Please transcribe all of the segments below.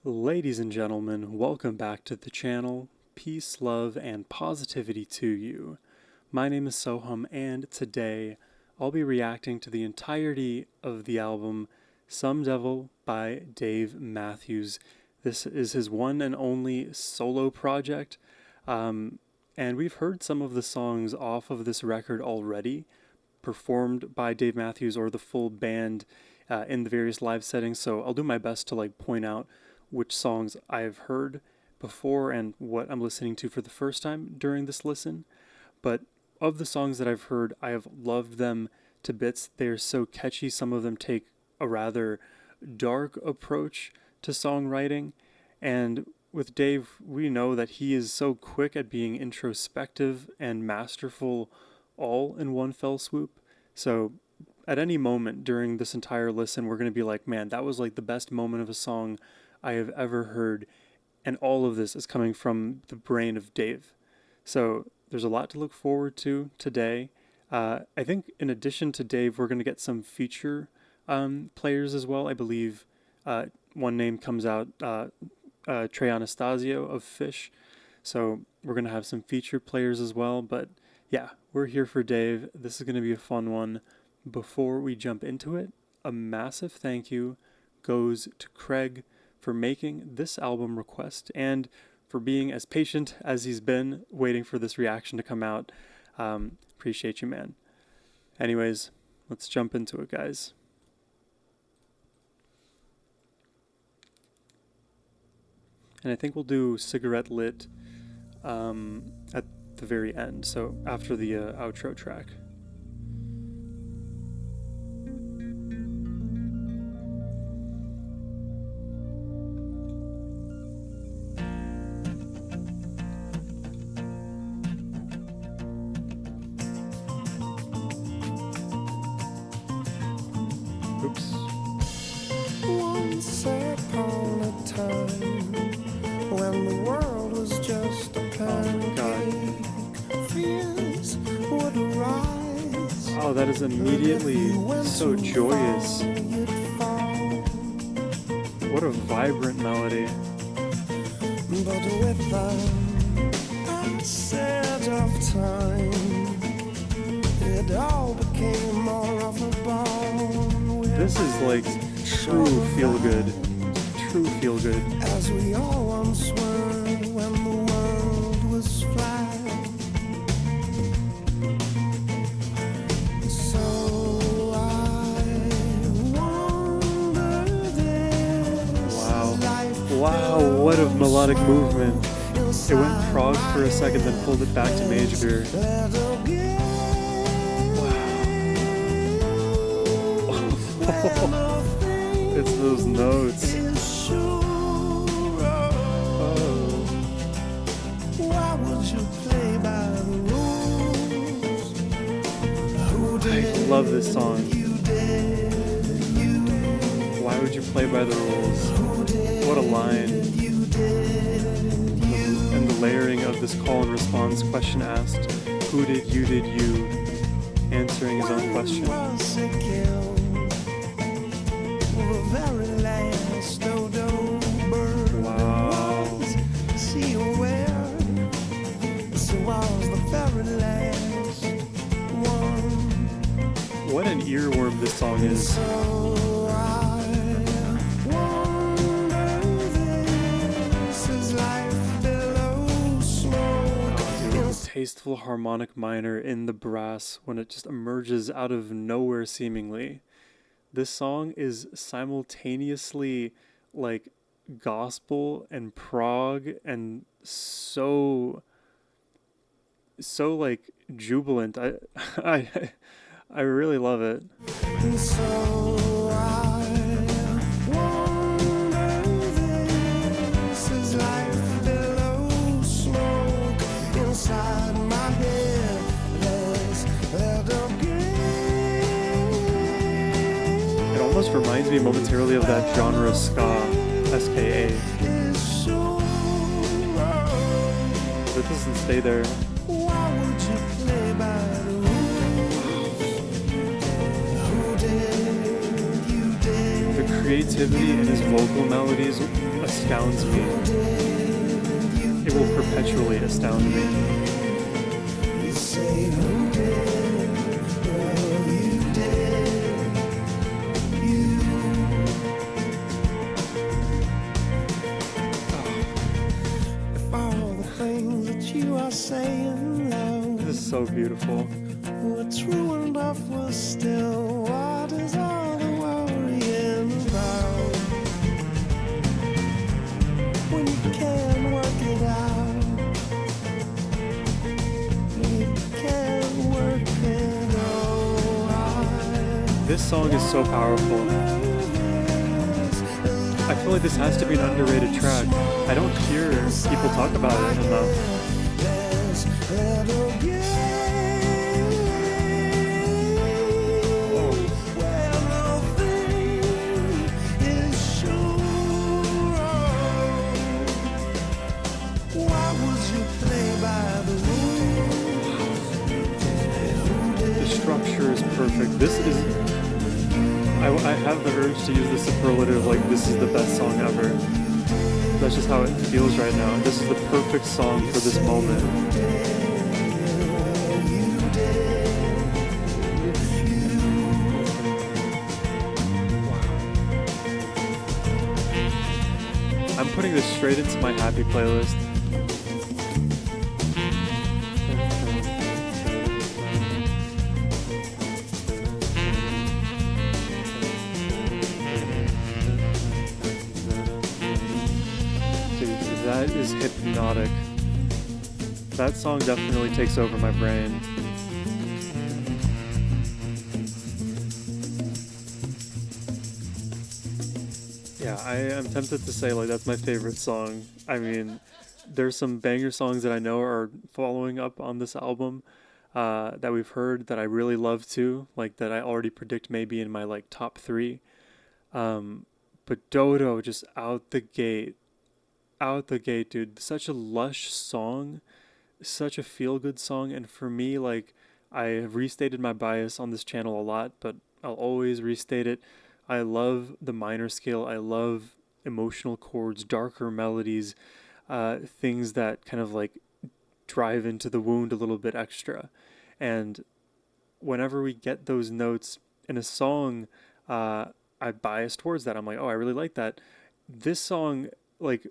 Ladies and gentlemen, welcome back to the channel. Peace, love, and positivity to you. My name is Sohum, and today I'll be reacting to the entirety of the album Some Devil by Dave Matthews. This is his one and only solo project, and we've heard some of the songs off of this record already, performed by Dave Matthews or the full band in the various live settings, so I'll do my best to point out which songs I've heard before and what I'm listening to for the first time during this listen. But of the songs that I've heard, I have loved them to bits. They're so catchy. Some of them take a rather dark approach to songwriting. And with Dave, we know that he is so quick at being introspective and masterful all in one fell swoop. So at any moment during this entire listen, we're going to be like, man, that was like the best moment of a song I have ever heard, and all of this is coming from the brain of Dave. So there's a lot to look forward to today. I think in addition to Dave, we're going to get some feature players as well. I believe one name comes out, Trey Anastasio of Fish. So we're going to have some feature players as well. But yeah, we're here for Dave. This is going to be a fun one. Before we jump into it, a massive thank you goes to Craig for making this album request and for being as patient as he's been waiting for this reaction to come out. Appreciate you, man. Anyways, let's jump into it, guys. And I think we'll do Cigarette Lit at the very end, so after the outro track. Oops. Once upon a time, when the world was just a pancake, fears would arise. Oh, that is immediately so joyous. What a vibrant melody. But with the passage of time, it all became more of a bone. This is like true feel good. True feel good. As we all once were when the world was flat. So I wonder this life. Wow, what a melodic movement. It went prog for a second, then pulled it back to major. It's those notes. Oh. Why would you play by the rules? I love this song. Why would you play by the rules? What a line. And the layering of this call and response question asked, who did you? Answering his own question. Very last Dodo bird. Wow. See where this was the very last one. What an earworm this song is. So I wonder this is life below smoke. The tasteful harmonic minor in the brass when it just emerges out of nowhere seemingly. This song is simultaneously like gospel and prog and so like jubilant. I really love it. So I wonder this is life below smoke inside my head. There's little It almost reminds me momentarily of that genre ska, SKA. But it doesn't stay there. Why would you play by the rules? Who did you did? The creativity in his vocal melodies, astounds me. It will perpetually astound me. You say who did? Well, you did. You. If all the things that you are saying, love, This is so beautiful. what's true and off was still, what is all the worrying about? When you can't work it out, you can't work it out. This song is so powerful. I feel like this has to be an underrated track. I don't hear people talk about it enough. There's little where nothing is sure. Why would you play by the rules? The structure is perfect. This is... I have the urge to use the superlative like this is the best song ever. That's just how it feels right now. This is the perfect song for this moment. I'm putting this straight into my happy playlist. Dude, that is hypnotic. That song definitely takes over my brain. Yeah, I am tempted to say like that's my favorite song. I mean, there's some banger songs that I know are following up on this album that we've heard that I really love too, like that I already predict maybe in my like top 3. But Dodo just out the gate, dude. Such a lush song, such a feel-good song, and for me, like I have restated my bias on this channel a lot, but I'll always restate it. I love the minor scale. I love emotional chords, darker melodies, things that kind of like drive into the wound a little bit extra. And whenever we get those notes in a song, I bias towards that. I'm like, oh, I really like that. This song, like,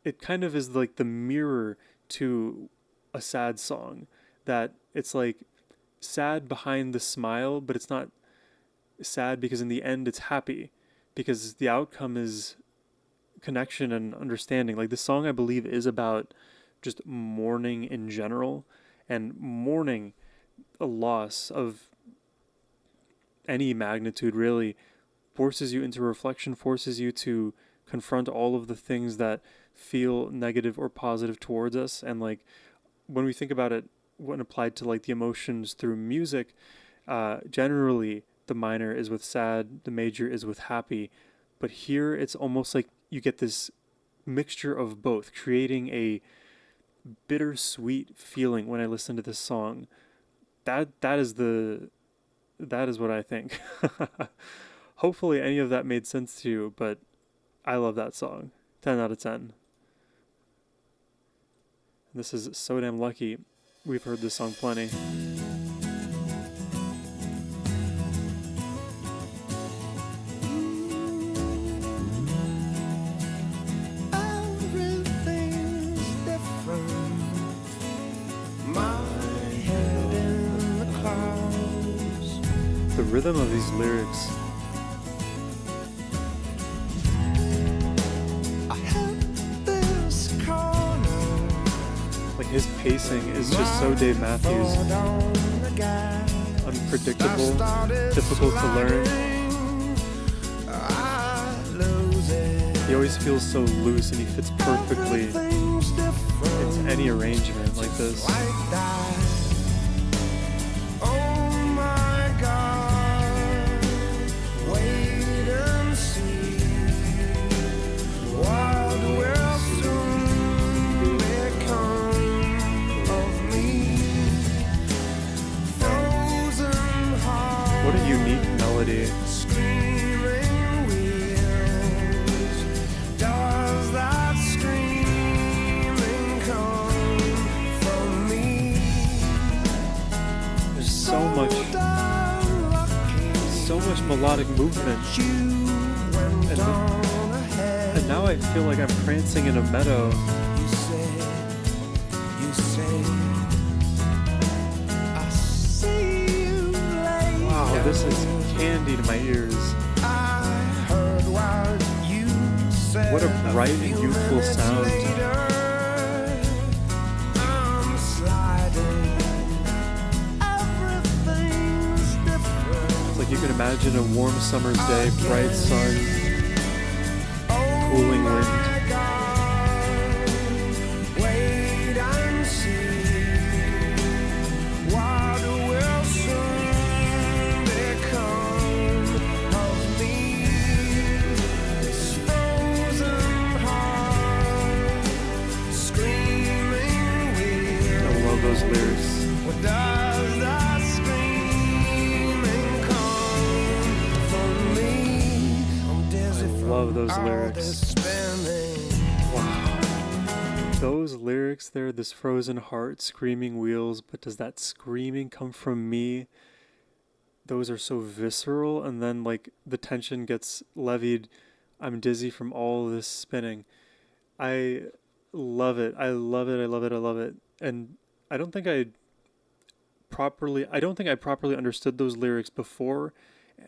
it kind of is like the mirror to a sad song, that it's like sad behind the smile, but it's not sad because in the end it's happy, because the outcome is connection and understanding. Like this song I believe is about just mourning in general, and mourning a loss of any magnitude really forces you into reflection, forces you to confront all of the things that feel negative or positive towards us. And like when we think about it, when applied to like the emotions through music, generally the minor is with sad, the major is with happy, but here it's almost like you get this mixture of both, creating a bittersweet feeling when I listen to this song. That is what I think. Hopefully any of that made sense to you, but I love that song. 10 out of 10. This is So Damn Lucky. We've heard this song plenty. Everything's different. My head in the clouds. The rhythm of these lyrics. I hit this corner. Like his pacing is just so Dave Matthews. Unpredictable, difficult to learn. He always feels so loose and he fits perfectly into any arrangement like this. What a unique melody. much melodic movement. And now I feel like I'm prancing in a meadow. Wow, this is candy to my ears. What a bright and youthful sound. It's like you can imagine a warm summer's day, bright sun, cooling wind. Those lyrics. I love those lyrics. Wow. Those lyrics there, this frozen heart, screaming wheels, but does that screaming come from me? Those are so visceral, and then like the tension gets levied. I'm dizzy from all this spinning. I love it. I love it. I love it. I love it. And I don't think I properly understood those lyrics before.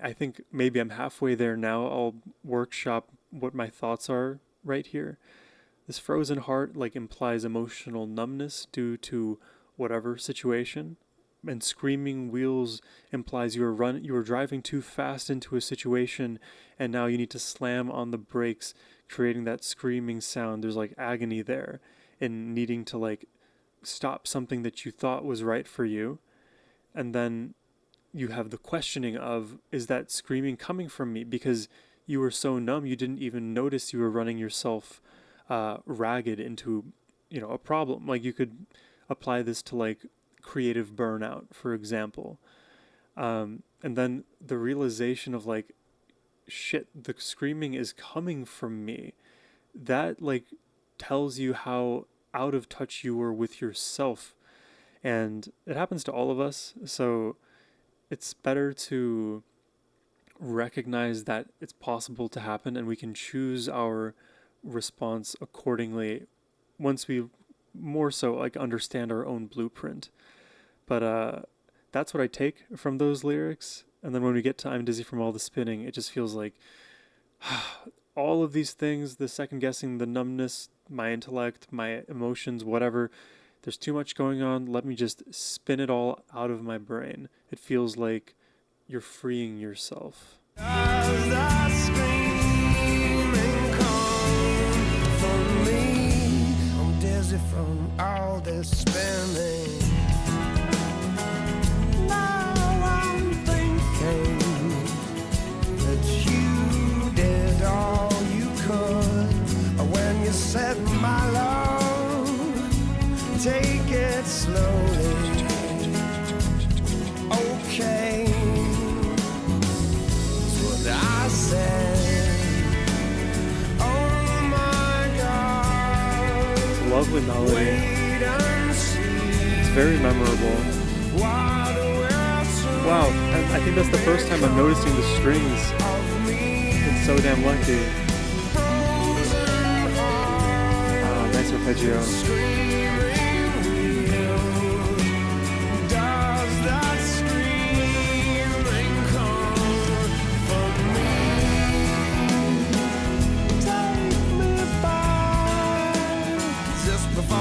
I think maybe I'm halfway there now. I'll workshop what my thoughts are right here. This frozen heart like implies emotional numbness due to whatever situation, and screaming wheels implies you were driving too fast into a situation and now you need to slam on the brakes, creating that screaming sound. There's like agony there in needing to like stop something that you thought was right for you. And then you have the questioning of, is that screaming coming from me? Because you were so numb, you didn't even notice you were running yourself ragged into, a problem. Like you could apply this to like creative burnout, for example. And then the realization of like, shit, the screaming is coming from me. That like tells you how out of touch you were with yourself. And it happens to all of us. So it's better to recognize that it's possible to happen, and we can choose our response accordingly once we more so like understand our own blueprint. But that's what I take from those lyrics. And then when we get to I'm dizzy from all the spinning, it just feels like all of these things, the second guessing, the numbness, my intellect, my emotions, whatever, there's too much going on. Let me just spin it all out of my brain. It feels like you're freeing yourself. I'm dizzy from all this spinning. Now I'm thinking that you did all you could when you said my love, take it slowly. Okay, that's what I said. Oh my God, It's a lovely melody. wait and see. It's very memorable. Why the world so Wow, I think that's the first time I'm noticing the strings. of me, It's so damn lucky. frozen heart, Nice arpeggio. screaming wheel. Does that screaming come from me? Take me back, just before I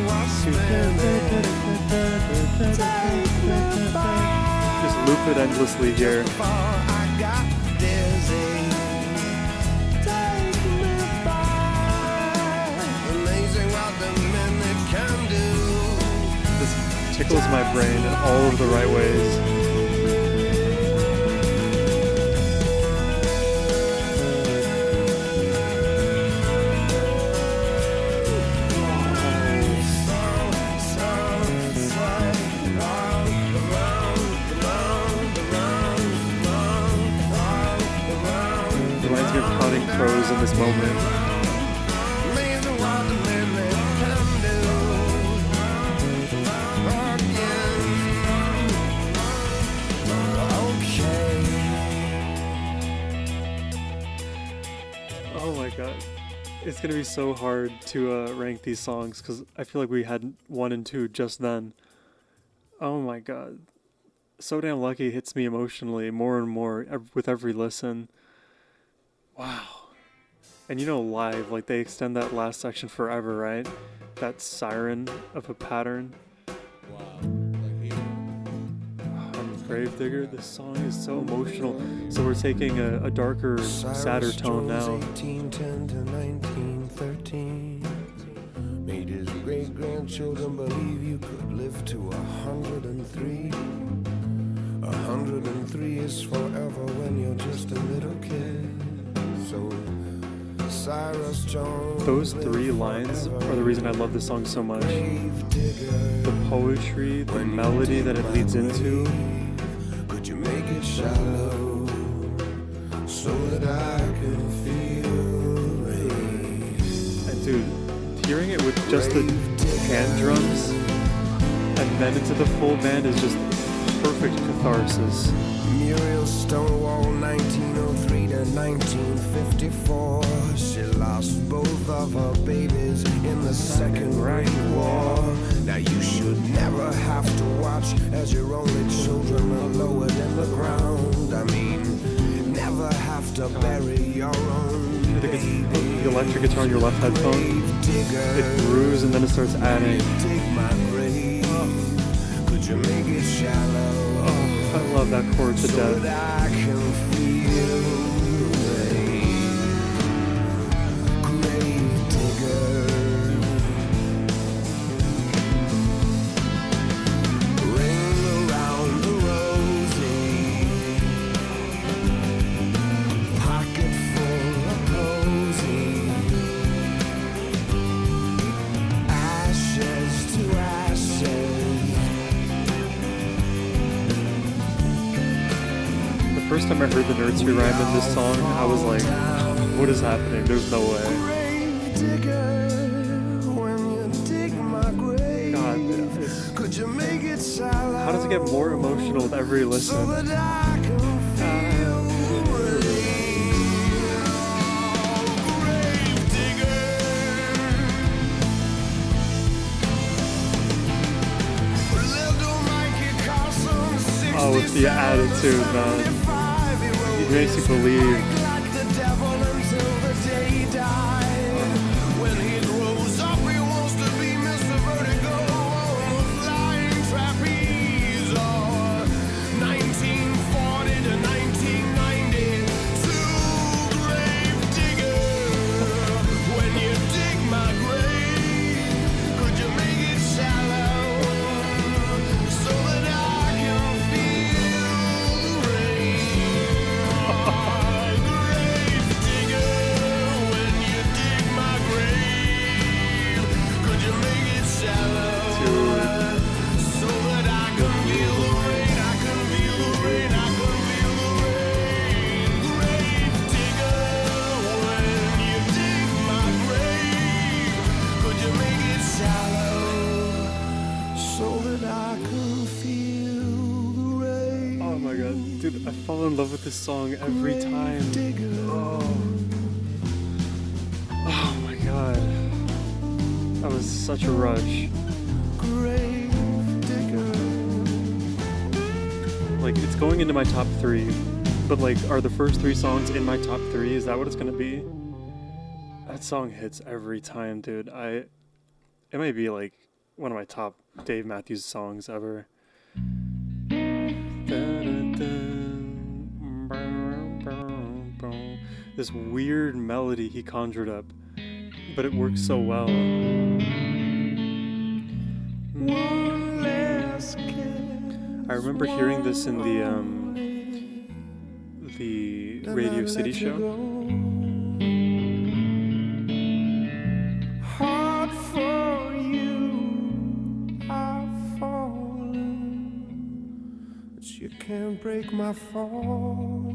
was spinning. Take me back, Just loop it endlessly here. before I got dizzy. Take me back, amazing what the minute can do. This tickles my brain in all of the right ways. Reminds me of counting crows in this moment. Amazing what the minute can do. Again. Okay. It's gonna be so hard to rank these songs because I feel like we had 1 and 2 just then. Oh my god. So Damn Lucky hits me emotionally more and more with every listen. Wow. And you know, live, like they extend that last section forever, right? That siren of a pattern. Gravedigger, this song is so emotional. So we're taking a darker, sadder tone now. 1810 to 1913 made his great-grandchildren believe you could live to 103. 103 is forever when you're just a little kid. So Cyrus Jones, those 3 lines are the reason I love this song so much. The poetry, the melody that it leads into. Could you make it shallow so that I can feel rain? And dude, hearing it with just the hand drums and then into the full band is just perfect catharsis. Muriel Stonewall, 1903 to 1954. She lost both of her babies in the Second Great War. Now you should never have to watch as your only children are lowered in the ground. I mean, never have to bury your own baby. The electric guitar on your left headphone, it grooves and then it starts adding. Dig my grave. Could you make it shallow? I love that chord to So death. that I can feel rain. Gravedigger. Ring around the rosy. Pocket full of posy. Ashes to ashes. The first time I heard the nursery rhyme in this song, I was like, what is happening? There's no way. Gravedigger, when you dig my grave, God, could you make it shallow? how does it get more emotional with every So listen? that I can feel rain. Gravedigger. Little Mikey Carson, Oh, it's the attitude, man. It makes you believe. like the devil until the day he died. When he grows up, he wants to be Mr. Vertigo on the flying trapeze. Or 1940 to 1990, to Gravedigger. When you dig my grave, could you make it shallow so that I can feel the rain? Gravedigger, when you dig my grave, could you make it shallow so that I can feel the rain? I can feel the rain, I can feel the rain. Gravedigger, when you dig my grave, could you make it shallow so that I can feel the rain? Oh my god, dude, I fall in love with this song every time. Oh my god. That was such a rush. Like, it's going into my top 3, but like, are the first 3 songs in my top 3? Is that what it's gonna be? That song hits every time, dude. It might be like one of my top Dave Matthews songs ever. This weird melody he conjured up, but it works so well. I remember hearing this in the Radio City show. Hard for you, I've fallen, but you can't break my fall.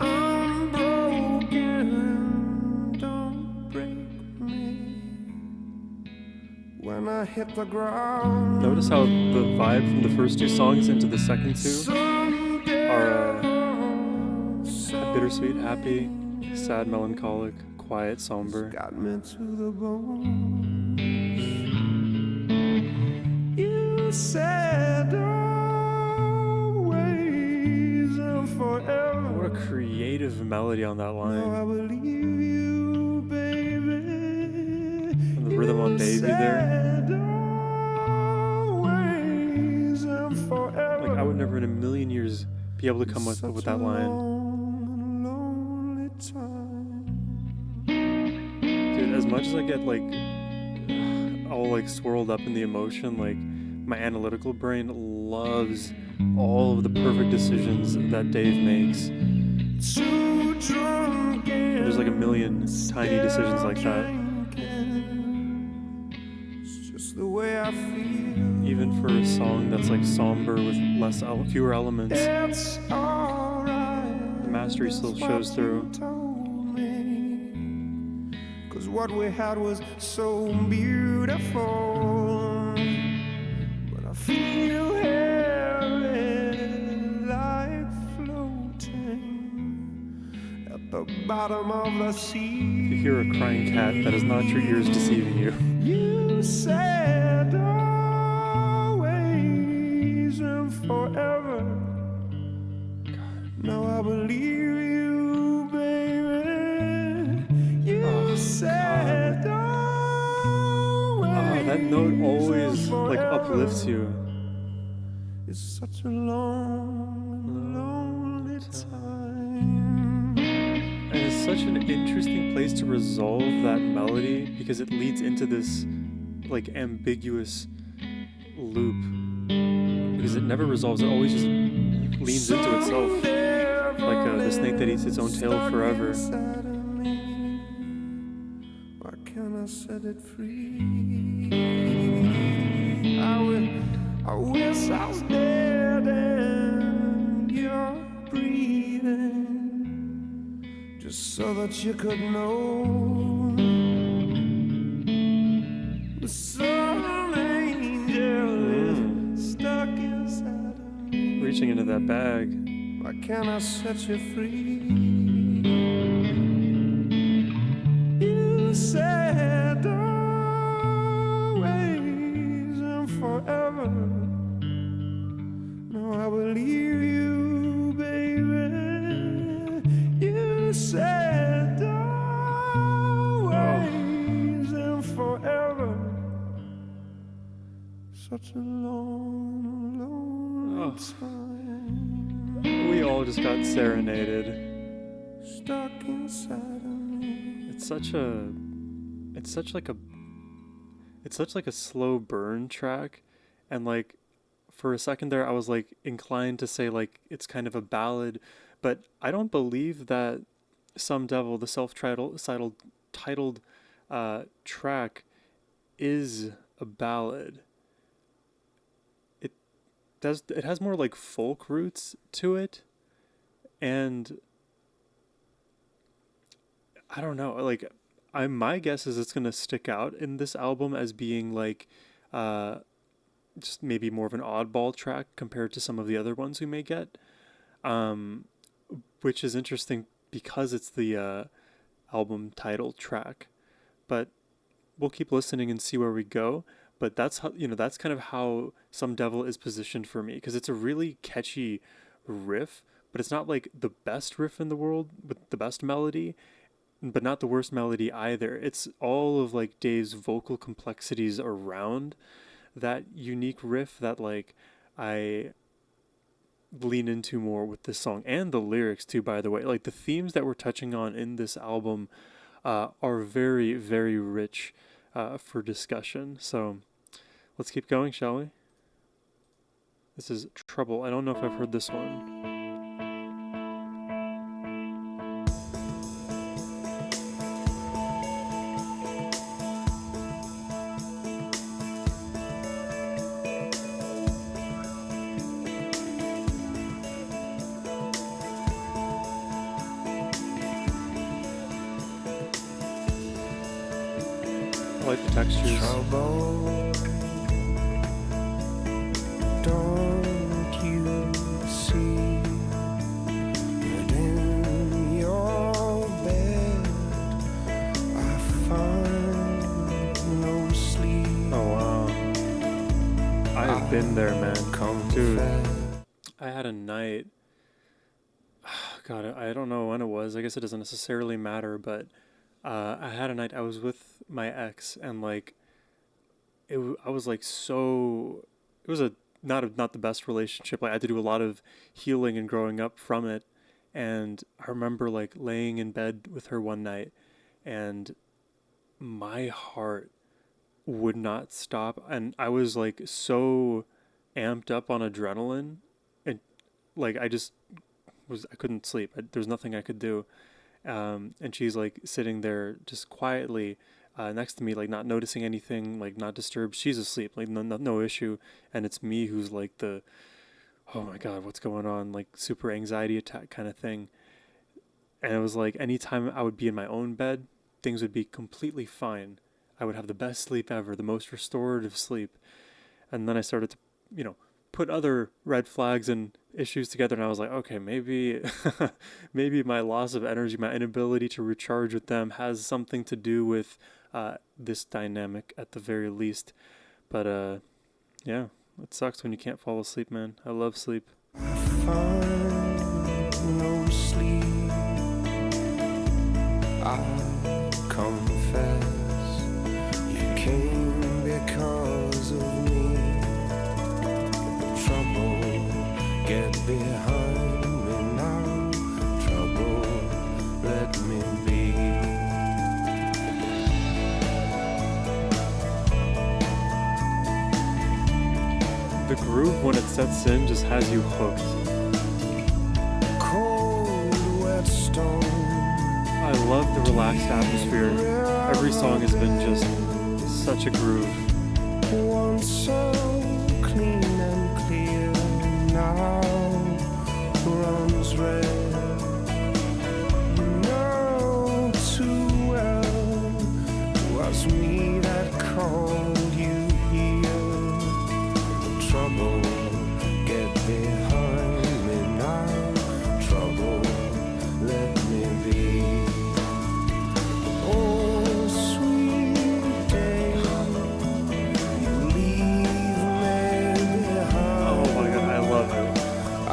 I'm broken, don't break me. When I hit the ground, Notice how the vibe from the first 2 songs into the second 2 are bittersweet, happy. Sad, melancholic, quiet, somber. Got me to the bone. You said always and forever. What a creative melody on that Now line. I believe you, baby. And the rhythm on Baby there. Always and forever. Like, I would never in a million years be able to come up with that line. Dude, as much as I get like all like swirled up in the emotion, like my analytical brain loves all of the perfect decisions that Dave makes. There's like a million tiny decisions like that. It's just the way I feel. Even for a song that's like somber with fewer elements, It's alright. the mastery still shows through. Cause what we had was so beautiful. But I feel heavy, like floating at the bottom of the sea. If you hear a crying cat, that is not your ears deceiving you. You said always and forever. Now I believe you, baby. You said always. That note always and like forever. uplifts you. It's such a long, lonely time. And it's such an interesting place to resolve that melody because it leads into this like ambiguous loop. Because it never resolves, it always just leans into itself. Like the snake that eats its own tail forever. Why can't I set it free? I wish I was dead and you're breathing, just so that you could know. But some angel is stuck inside of me. Reaching into that bag. Why can't I set you free? You said always and forever. Now I believe you, baby. You said always and forever. Such a long, long time. We all just got serenaded. Stuck inside of me. It's such like a slow burn track, and like for a second there I was like inclined to say like it's kind of a ballad, but I don't believe that Some Devil, the self-titled track, is a ballad. It has more like folk roots to it, and I don't know, like my guess is it's gonna stick out in this album as being like just maybe more of an oddball track compared to some of the other ones we may get, which is interesting because it's the album title track. But we'll keep listening and see where we go. But that's how, that's kind of how Some Devil is positioned for me, because it's a really catchy riff, but it's not like the best riff in the world with the best melody, but not the worst melody either. It's all of like Dave's vocal complexities around that unique riff that like I lean into more with this song, and the lyrics too, by the way. Like the themes that we're touching on in this album are very, very rich for discussion. So let's keep going, shall we? This is Trouble. I don't know if I've heard this one. I like the textures. Trouble, don't you see that in your bed been there, man. Dude, I had a night. God, I don't know when it was. I guess it doesn't necessarily matter, but I had a night. I was with my ex, and like, I was like so. It was a not the best relationship. Like, I had to do a lot of healing and growing up from it. And I remember like laying in bed with her one night, and my heart would not stop, and I was like so amped up on adrenaline, and like I couldn't sleep. There's nothing I could do. And she's like sitting there just quietly next to me, like not noticing anything, like not disturbed. She's asleep, like no issue. And it's me who's like oh my God, what's going on? Like super anxiety attack kind of thing. And it was like anytime I would be in my own bed, things would be completely fine. I would have the best sleep ever, the most restorative sleep. And then I started to, put other red flags and issues together, and I was like, okay, maybe maybe my loss of energy, my inability to recharge with them has something to do with this dynamic at the very least. But yeah, it sucks when you can't fall asleep, man. I love sleep. I find no sleep. I confess you came because of me. Trouble, get behind me now. Trouble, let me be. The groove, when it sets in, just has you hooked. Cold, wet stone. I love the relaxed atmosphere. Every song has been just such a groove. Once so clean and clear, now runs red. You know too well, it was me that called you here. Trouble, get behind me now. Trouble, let me be. Oh, sweet day, you leave me behind. Oh my God, I love it. I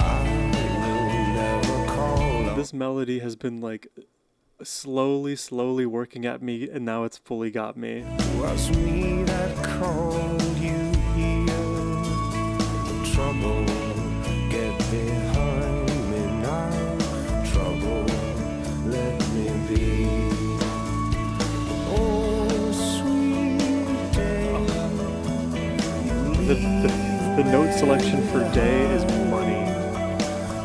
will never call on. This melody has been like slowly working at me, and now it's fully got me. It was me that called you here. Trouble, get behind me now. Trouble, let me be. Oh, sweet day, you The note selection for day is money.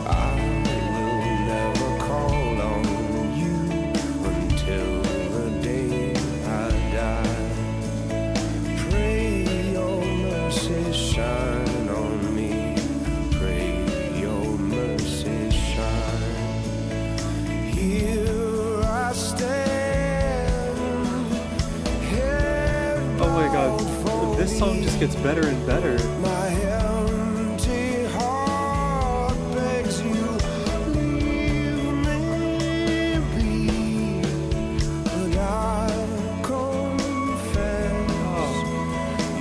I will never call on you until the day I die. Pray your mercy shine on me. Pray your mercy shine. Here I stand. Oh my God, this song just gets better and better. My empty heart begs you, leave me be. But I confess,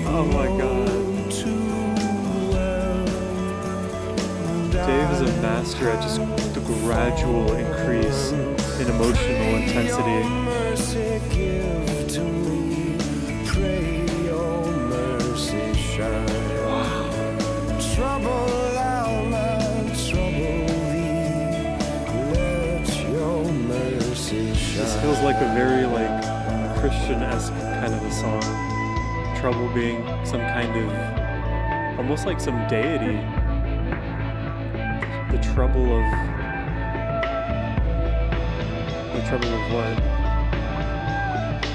Oh my God. too well. Dave is a master at just the gradual increase in emotional intensity. Mercy give to me. Pray your mercy shine. Trouble, I'll not trouble thee. Let your mercy shine. This feels like a very like Christian-esque kind of a song. Trouble being some kind of, almost like some deity. The trouble of what?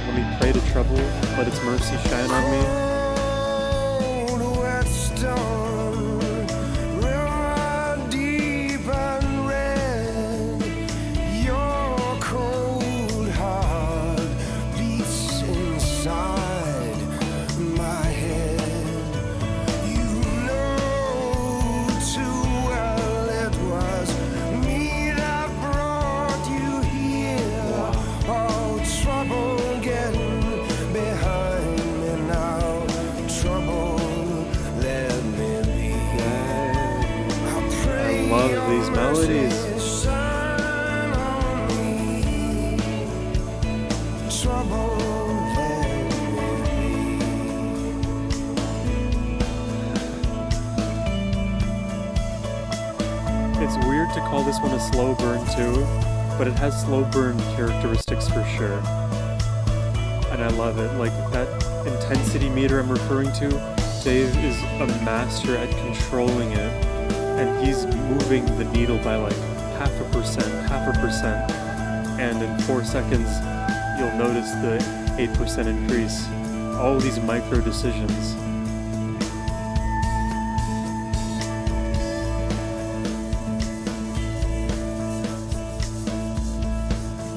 Let me pray to trouble, let its mercy shine on me. Cold, wet stone, river deep and red. Your cold heart beats inside my head. You know too well it was me that brought you here. Oh, trouble getting behind me now. trouble than It's weird to call this one a slow burn too, but it has slow burn characteristics for sure. And I love it. Like that intensity meter I'm referring to, Dave is a master at controlling it, and he's moving the needle by like 0.5%, and in 4 seconds you'll notice the 8% increase. All of these micro decisions.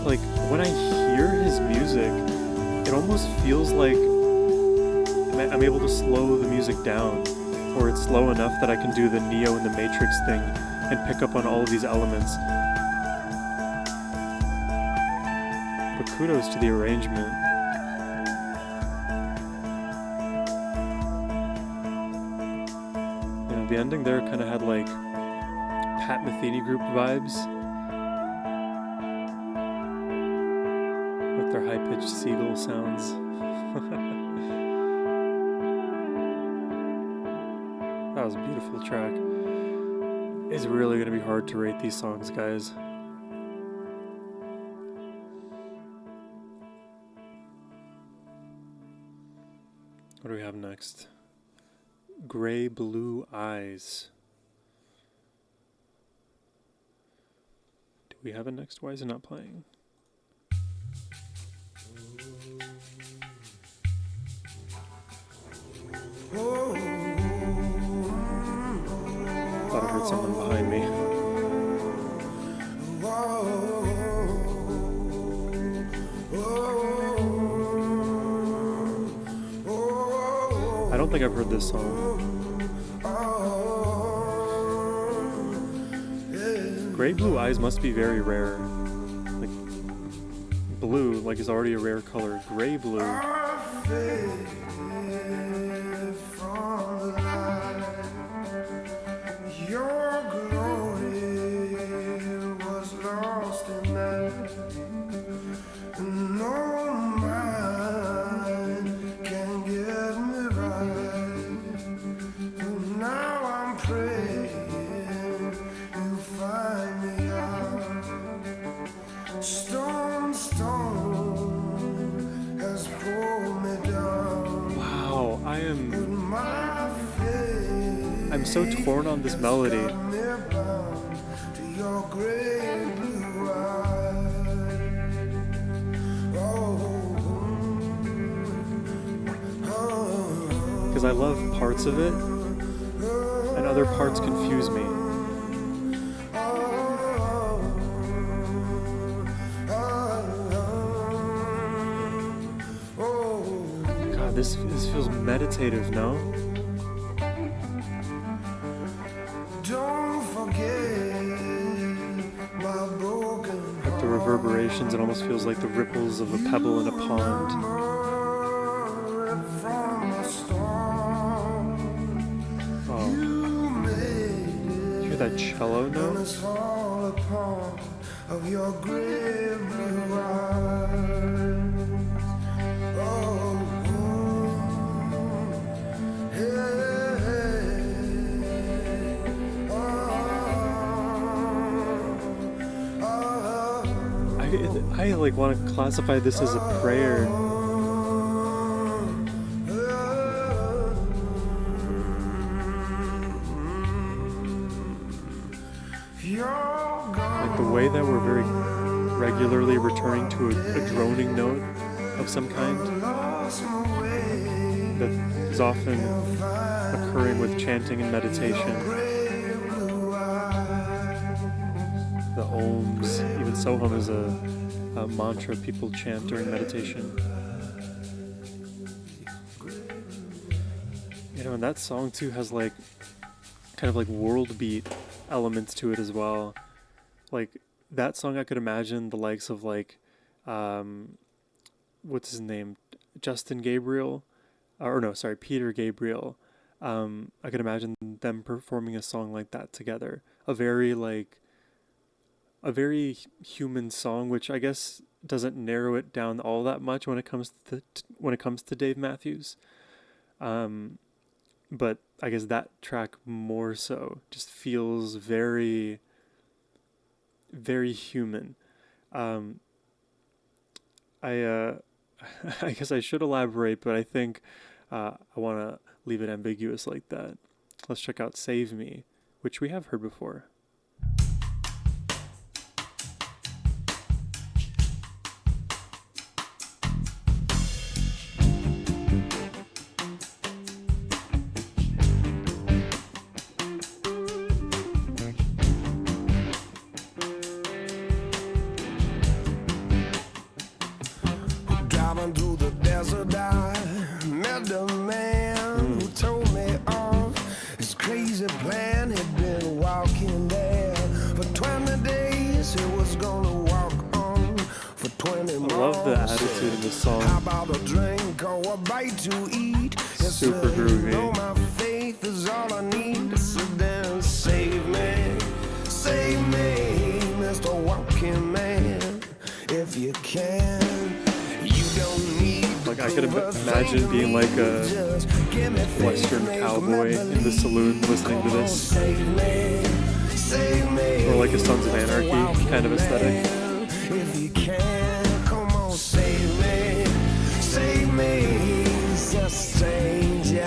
Like when I hear his music, it almost feels like I'm able to slow the music down, or it's slow enough that I can do the Neo in the Matrix thing and pick up on all of these elements. But kudos to the arrangement. You know, the ending there kind of had like Pat Metheny group vibes with their high-pitched seagull sounds. That was a beautiful track. It's really going to be hard to rate these songs, guys. What do we have next? Gray Blue Eyes. Do we have it next? Why is it not playing? Thought I heard someone behind me. I don't think I've heard this song. Gray Blue Eyes must be very rare. Like blue, like is already a rare color. Gray blue. I'm so torn on this melody. Because I love parts of it, and other parts confuse me. God, this feels meditative, no? Like the reverberations, it almost feels like the ripples of a pebble in a pond. Oh. You hear that cello note? I like want to classify this as a prayer. Like the way that we're very regularly returning to a droning note of some kind that is often occurring with chanting and meditation. The Ohms, even Sohum is a mantra people chant during meditation. You know, and that song too has like kind of like world beat elements to it as well. Like that song, I could imagine the likes of like what's his name, Peter Gabriel. I could imagine them performing a song like that together. A very human song, which I guess doesn't narrow it down all that much when it comes to Dave Matthews. But I guess that track more so just feels very, very human. I I guess I should elaborate, but I think I want to leave it ambiguous like that. Let's check out "Save Me," which we have heard before. Driving through the desert, I met the man who told me of his crazy plan. He'd been walking there for 20 days. He was gonna walk on for 20 more. I love the attitude in this How song. about a drink or a bite to eat? Yes, Super sir, groovy. You know my faith is all I need. So then save me, Mr. Walking Man, if you can. You don't need Like, I could imagine being like a Western cowboy in the saloon listening to this, or like a Sons of Anarchy kind of aesthetic. If you can, come on, save me, stranger.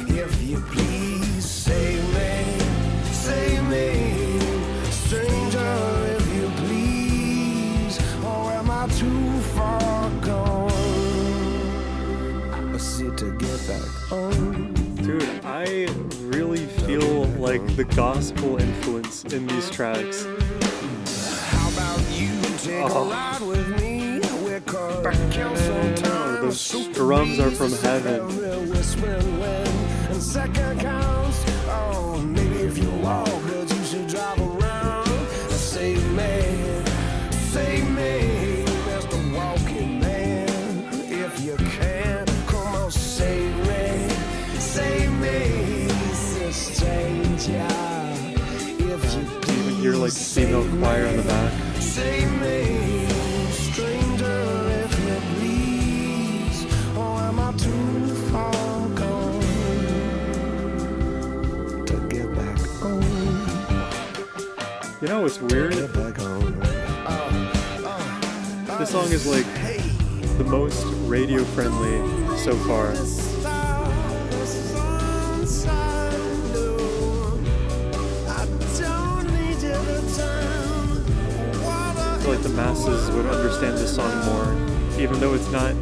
If you please, save me, stranger. If you please, or am I too far gone? I see to get back home. Dude, I really feel like the gospel influence in these tracks. How about you take a ride with me? We're called Those drums are from heaven. Whispering wind and second counts. Oh, maybe if you walk, but you should drive around. Save me, Mr. Walking Man, if you can. Come on, save me, stranger. If you You can hear like the female choir in the back. save me, stranger, if you please. Or am I too far gone to get back home? You know what's weird? Get back home. This song is like the most radio friendly so far. I feel like the masses would understand this song more, even though it's not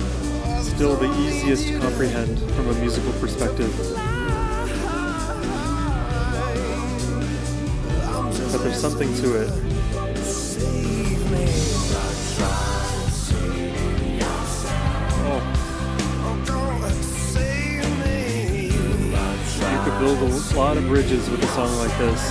still the easiest to comprehend from a musical perspective. But there's something to it. Oh, you could build a lot of bridges with a song like this.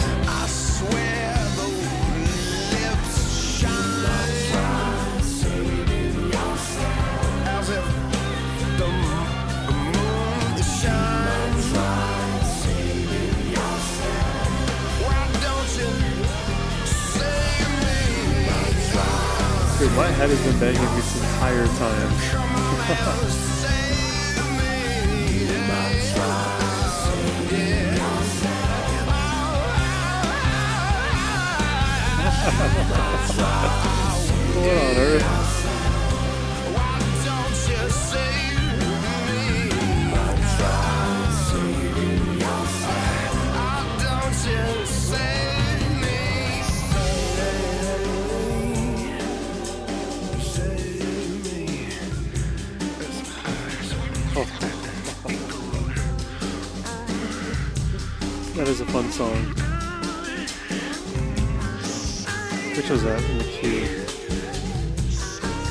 Dude, my head has been banging this entire time. What on earth? That is a fun song. Which was that in the queue?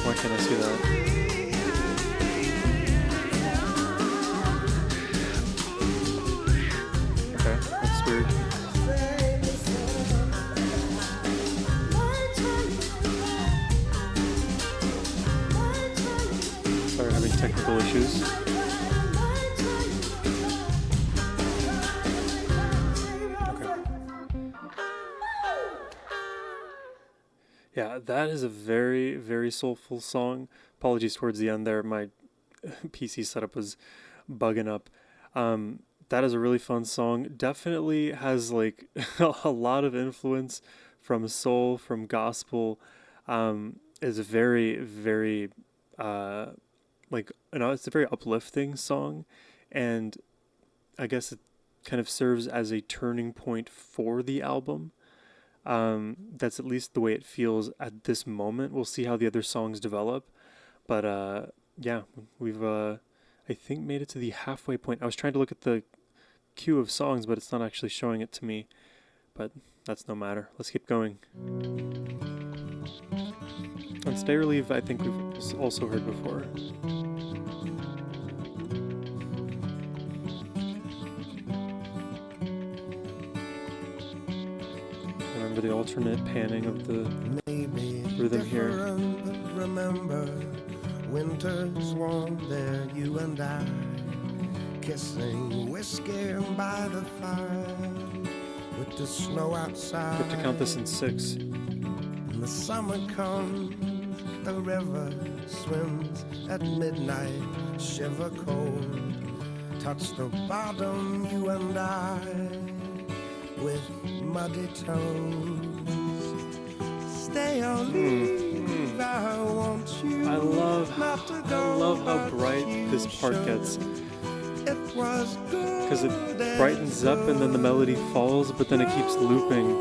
Why can't I see that? Okay, that's weird. Sorry, having technical issues. Yeah, that is a very, very soulful song. Apologies towards the end there. My PC setup was bugging up. That is a really fun song. Definitely has like a lot of influence from soul, from gospel. Is a very, very like it's a very uplifting song, and I guess it kind of serves as a turning point for the album. That's at least the way it feels at this moment. We'll see how the other songs develop, but yeah, we've I think made it to the halfway point. I was trying to look at the queue of songs, but it's not actually showing it to me. But that's no matter. Let's keep going. And Stay or Leave, I think we've also heard before. Remember the alternate panning of the rhythm here. Remember, winter's warm there, you and I, kissing whiskey by the fire, with the snow outside. We have to count this in 6. When the summer comes, the river swims at midnight, shiver cold, touch the bottom, you and I, with muddy toes. Stay or leave, I want you. I love how bright this part gets, it was good, because it brightens up and then the melody falls, but then it keeps looping.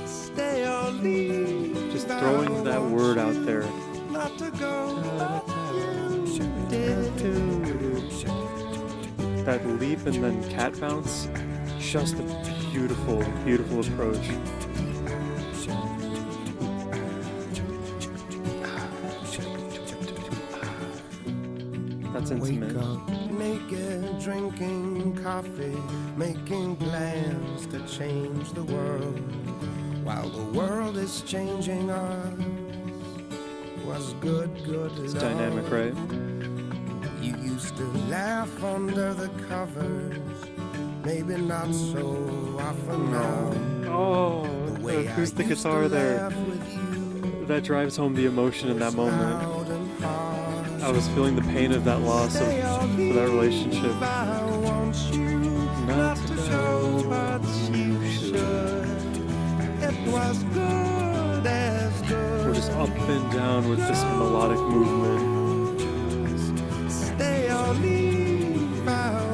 Stay or leave, Just throwing that word out there. not to go, you did. That leap and then cat bounce, just a beautiful, beautiful approach. That's Wake intimate. up naked, drinking coffee, making plans to change the world, while the world is changing us. Was good It's love. dynamic, right? You used to laugh under the covers, maybe not so often now. Oh, The the way acoustic I used guitar to there. laugh with you, That drives home the emotion in that moment. loud and harsh. I was feeling the pain of that loss of for that relationship. I want you not to go, but you should. It was good as good. We're just up and down with this melodic movement. Stay or leave. I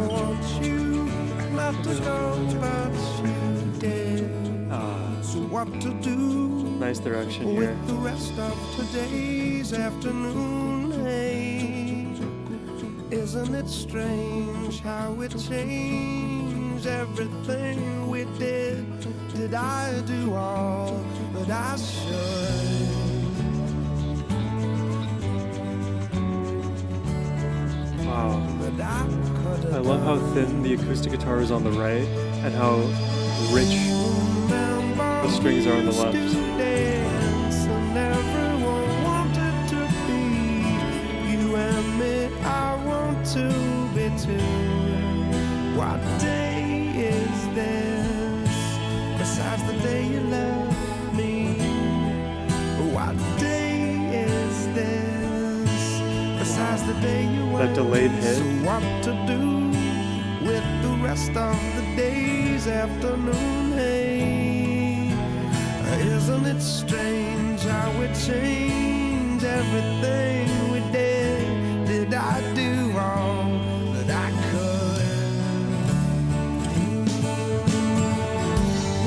want you not to go, but you did. So what to do Nice direction here. with the rest of today's afternoon? Hey, isn't it strange how it changed everything we did? Did I do all that I should? Wow. But I could have I love how thin the acoustic guitar is on the right and how rich the strings are on the left. Dance and everyone wanted to be you and me. I want to be too. What day is this? Besides the day you left me. What day is this? Besides the day you went. That delayed hit. So what to do with the rest of the day's afternoon? Hey, isn't it strange how it changed everything we did? Did I do all that I could?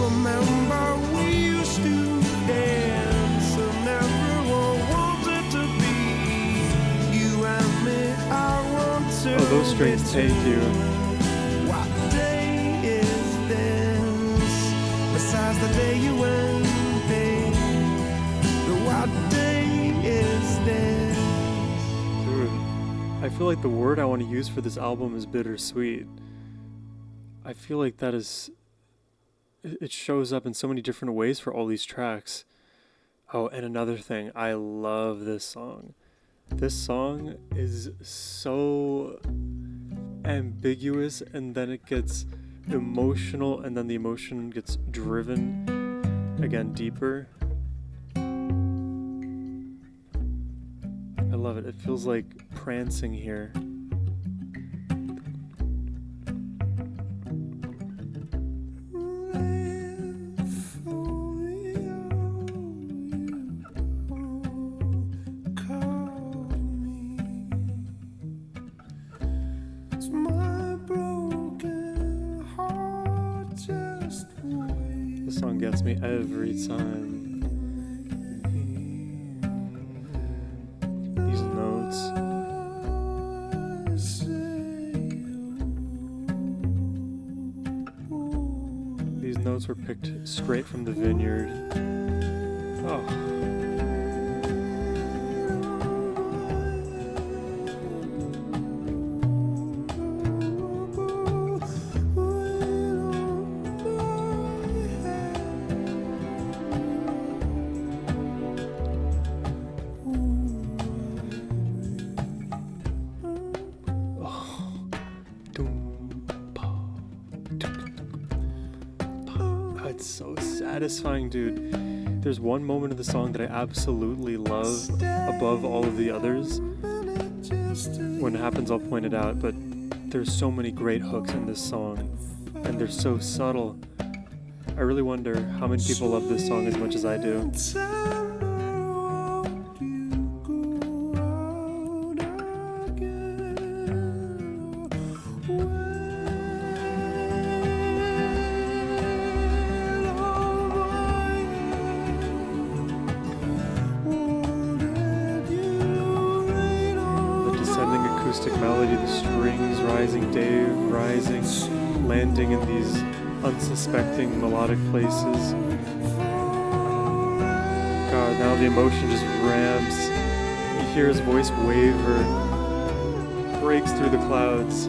Remember we used to dance and everyone wanted to be you and me. I want to. Oh, those strings be take you. What day is this? Besides the day you went, babe. What day is this? Dude, I feel like the word I want to use for this album is bittersweet. I feel like that is... It shows up in so many different ways for all these tracks. Oh, and another thing, I love this song. This song is so ambiguous, and then it gets emotional, and then the emotion gets driven again deeper. love it. It feels like prancing here. This song gets me every time. These notes. These notes were picked straight from the vineyard. Oh. It's so satisfying, dude. There's one moment of the song that I absolutely love above all of the others. When it happens, I'll point it out, but there's so many great hooks in this song, and they're so subtle. I really wonder how many people love this song as much as I do. Acoustic melody, the strings rising, Dave rising, landing in these unsuspecting melodic places. God, now the emotion just ramps. You hear his voice waver, breaks through the clouds.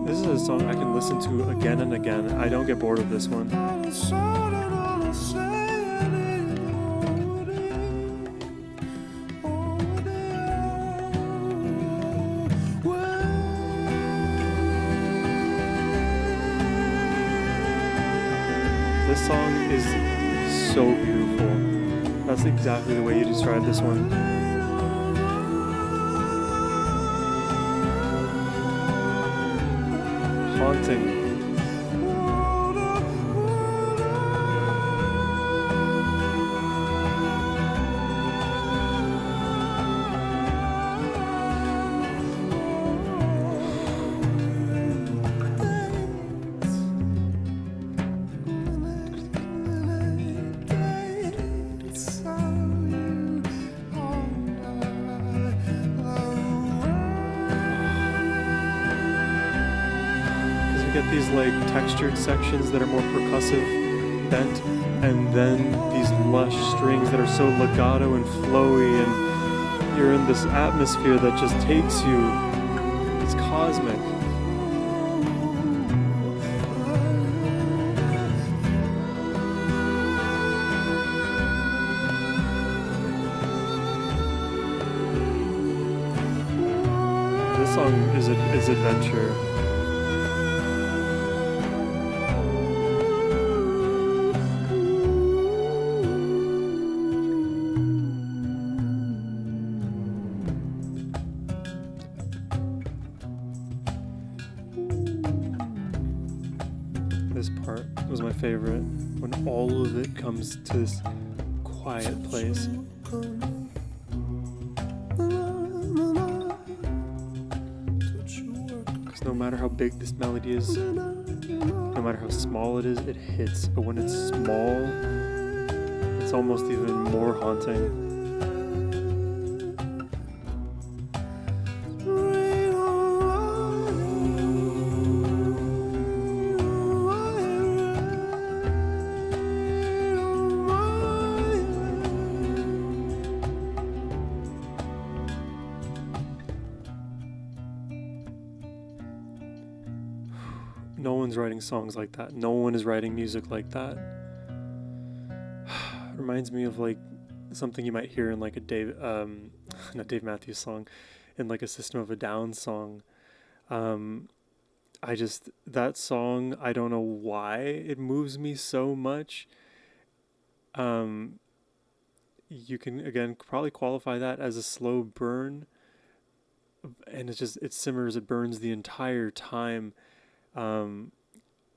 This is a song I can listen to again and again. I don't get bored of this one. This song is so beautiful. That's exactly the way you describe this one. Haunting. Get these like textured sections that are more percussive bent, and then these lush strings that are so legato and flowy, and you're in this atmosphere that just takes you. It's cosmic. This song is adventure. This part was my favorite, when all of it comes to this quiet place. Because no matter how big this melody is, no matter how small it is, it hits. But when it's small, it's almost even more haunting. No one's writing songs like that. No one is writing music like that. It reminds me of like something you might hear in like a not Dave Matthews song, in like a System of a Down song. That song, I don't know why it moves me so much. You can again probably qualify that as a slow burn, and it simmers, it burns the entire time.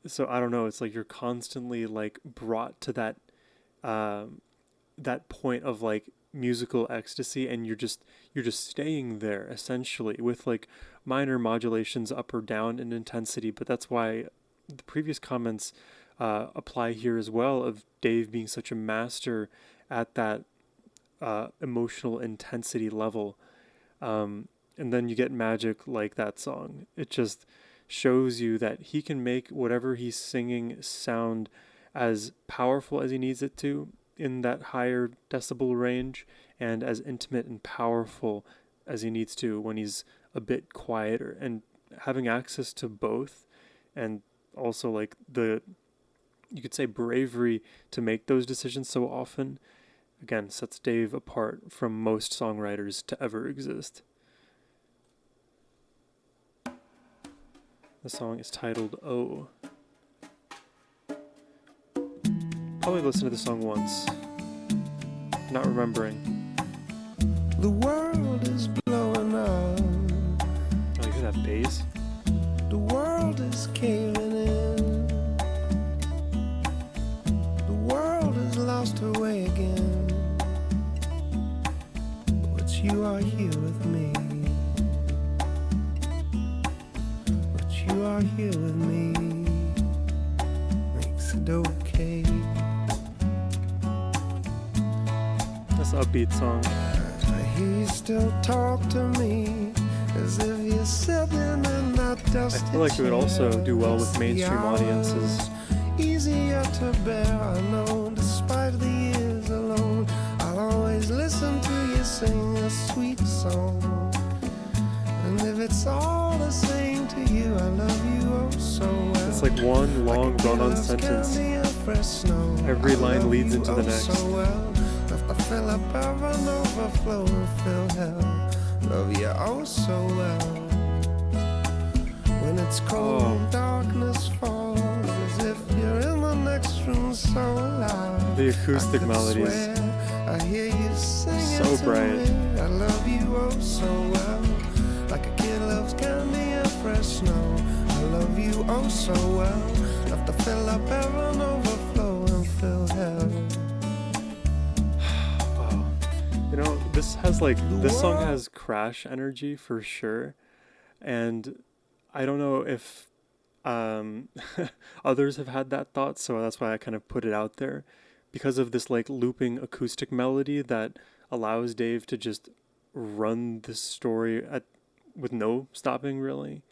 So I don't know, it's like you're constantly like brought to that point of like musical ecstasy, and you're just staying there essentially, with like minor modulations up or down in intensity. But that's why the previous comments apply here as well, of Dave being such a master at that emotional intensity level. And then you get magic like that song. It just shows you that he can make whatever he's singing sound as powerful as he needs it to in that higher decibel range, and as intimate and powerful as he needs to when he's a bit quieter. And having access to both, and also like you could say bravery to make those decisions so often, again, sets Dave apart from most songwriters to ever exist. The song is titled "Oh." Probably listened to the song once, not remembering. The world is blowing up. Oh, you hear that bass? The world is caving in. The world has lost her way again. But you are here with me. But you are here with me. Makes it okay. That's an upbeat song. I hear you still talk to me as if you're sitting in that dusty I feel like it would also chair. do well with It's the mainstream hours audiences. Easier to bear, I know, despite the years alone. I'll always listen to you sing a sweet song. And if it's all the same to you, I love you oh so well. It's like one long run-on sentence. Every line leads into the next. I fill up heaven, overflow and fill hell. Love you oh so well. When it's cold and darkness falls, as if you're in the next room so loud. The acoustic melodies, I hear you singing so to bright. me. I love you oh so well. Like a kid loves candy and fresh snow. I love you oh so well. Enough to fill up heaven, overflow and fill hell. Wow. You know, this song has Crash energy for sure. And I don't know if others have had that thought, so that's why I kind of put it out there. Because of this like looping acoustic melody that allows Dave to just run the story with no stopping, really.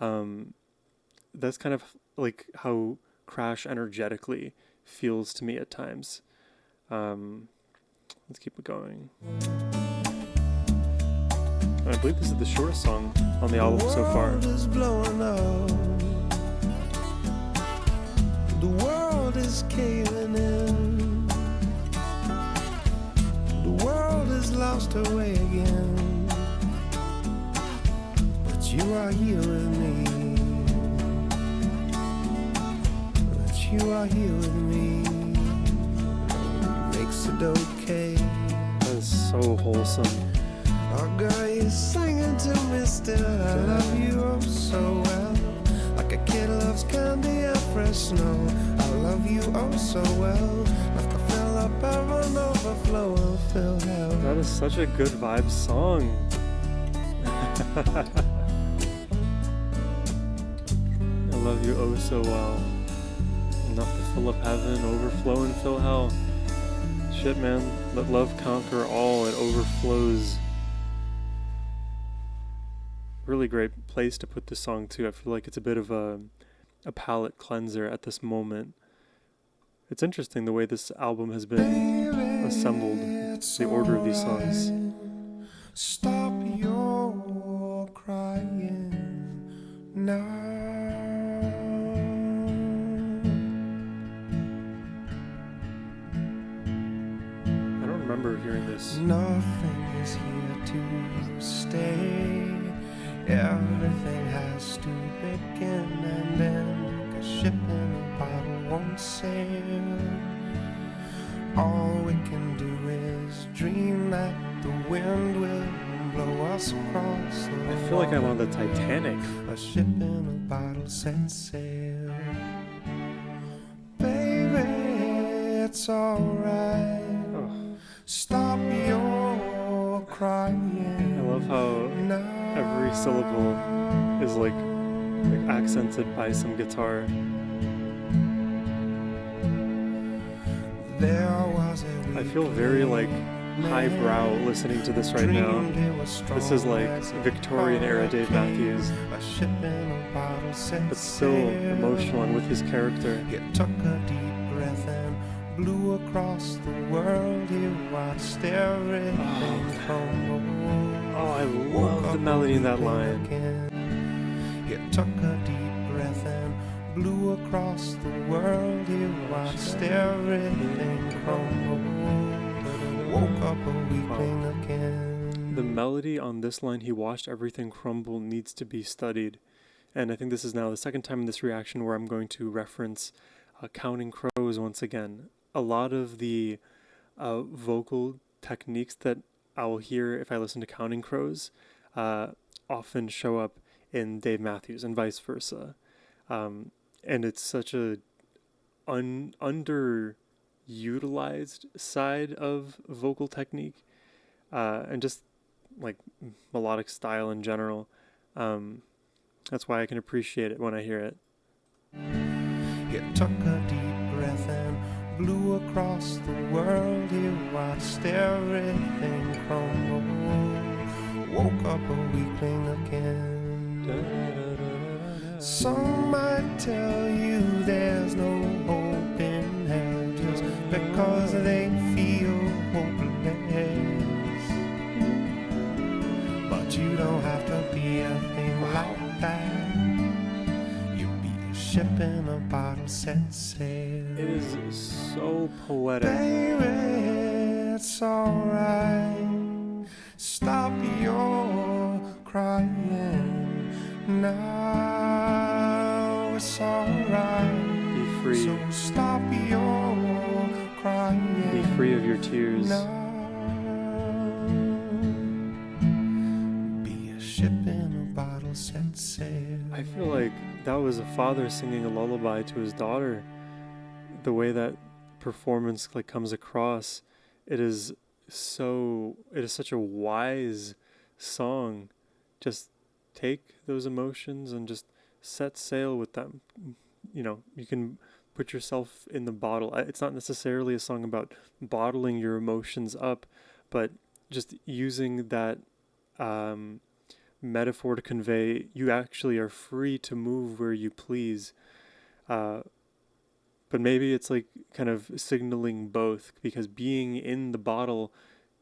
That's kind of like how Crash energetically feels to me at times. Let's keep it going. I believe this is the shortest song on the album so far. The world is blowing up. The world is caving in. The world has lost her way again. But you are here with me. But you are here with me. Makes it okay. That is so wholesome. Oh girl, you're singing to me still. I love you oh so well. Like a kid loves candy and fresh snow. I love you oh so well. Enough to fill up heaven, overflow and fill hell. That is such a good vibe song. I love you oh so well. Enough to fill up heaven, overflow and fill hell. Shit, man. Let love conquer all. It overflows. Really great place to put this song too. I feel like it's a bit of a palate cleanser at this moment. It's interesting the way this album has been assembled, the order of these songs. Stop your crying now. remember hearing this. Nothing is here to stay. Everything has to begin and end. A ship in a bottle won't sail. All we can do is dream that the wind will blow us across the I feel like I'm on the Titanic. A ship in a bottle set sail. Baby, it's alright. Oh, Stop your crying. I love how every syllable is like accented by some guitar. There was a I feel very like highbrow listening to this right now. This is like Victorian era Dave Matthews, A ship in a bottle set but still emotional and with his character. He took a deep breath and blew across the world. He watched everything crumble. Oh, I love the melody in that line. He took a deep breath and blew across the world. He watched everything crumble. Woke up a weakling again. The melody on this line, "He watched everything crumble," needs to be studied. And I think this is now the second time in this reaction where I'm going to reference Counting Crows once again. A lot of the vocal techniques that I will hear if I listen to Counting Crows often show up in Dave Matthews and vice versa. And it's such a underutilized side of vocal technique and just like melodic style in general. That's why I can appreciate it when I hear it. He took a deep breath and blew across the world. He watched everything crumble. Woke up a weakling again. Some might tell you there's no hope in hell just because they feel hopeless. But you don't have to be a thing like that. You be a ship in a bottle set sail. It is so poetic. Baby, it's alright. Stop your crying now. It's alright. Be free. So stop your crying. Be free of your tears. Now. Be a ship in a bottle set sail. I feel like that was a father singing a lullaby to his daughter. The way that performance like comes across, it is such a wise song. Just take those emotions and just set sail with them. You know, you can put yourself in the bottle. It's not necessarily a song about bottling your emotions up, but just using that metaphor to convey you actually are free to move where you please. But maybe it's like kind of signaling both, because being in the bottle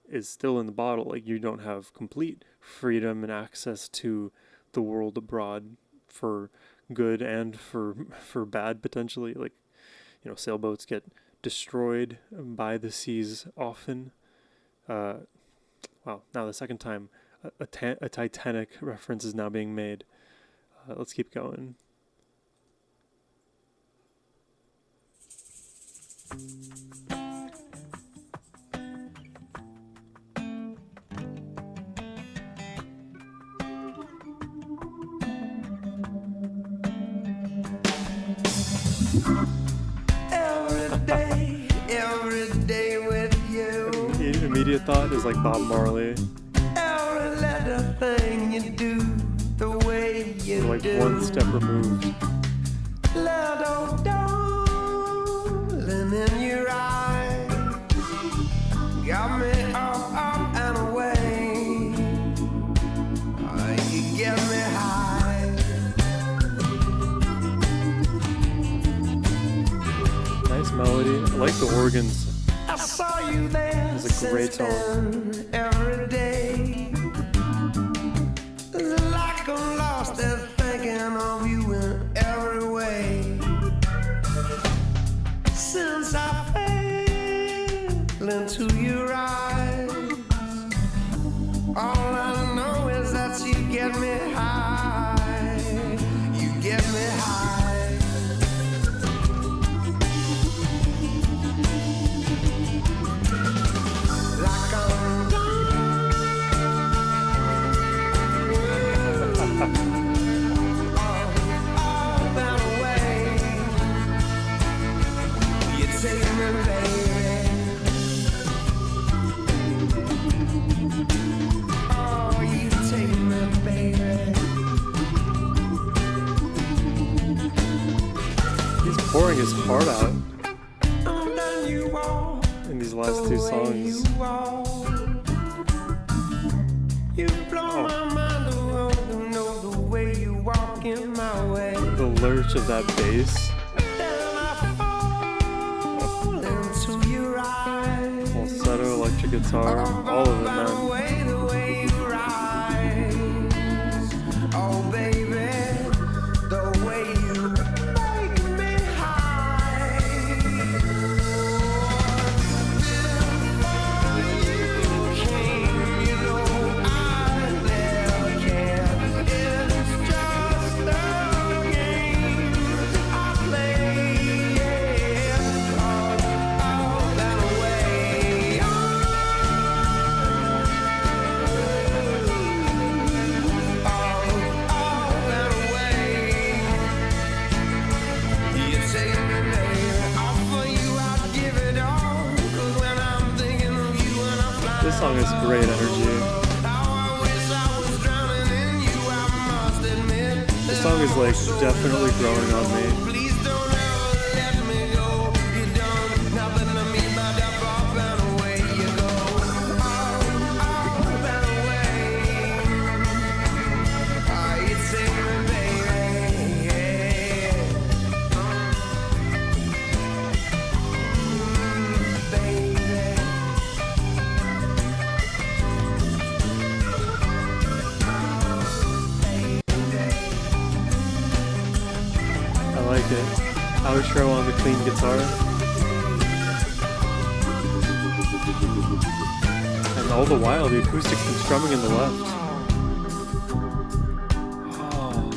is still in the bottle. Like you don't have complete freedom and access to the world abroad for good and for bad potentially. Like, you know, sailboats get destroyed by the seas often. Wow, now the second time a Titanic reference is now being made. Let's keep going. Every day with you. Immediate thought is like Bob Marley. Every little thing you do, the way you Like do. one step removed. Little darling in your eyes, got me up and away. You get me high. Nice melody. I like the organs. I saw you there. It's a great since song. then, every day. It's like I'm lost and thinking of you in every way. Since I fell into your eyes, take me, baby. Oh, you take me, baby. He's pouring his heart out And then you walk in these last two the way songs. you walk. You blow Oh. my mind around, you know the way you walk in my way. The lurch of that bass. Then I fall into your eyes. Falsetto, electric guitar, all of it, man. The way you rise. Oh, baby, the way you make me high. Before you came, you know I never cared. It's just a game I play. All that way. This song has great energy. This song is like definitely growing on me. Please don't ever let me go. You don't nothing to me but that pop and away you go. All that away. You take me, baby. I like it. Outro on the clean guitar. And all the while, the acoustic's been strumming in the left. Oh.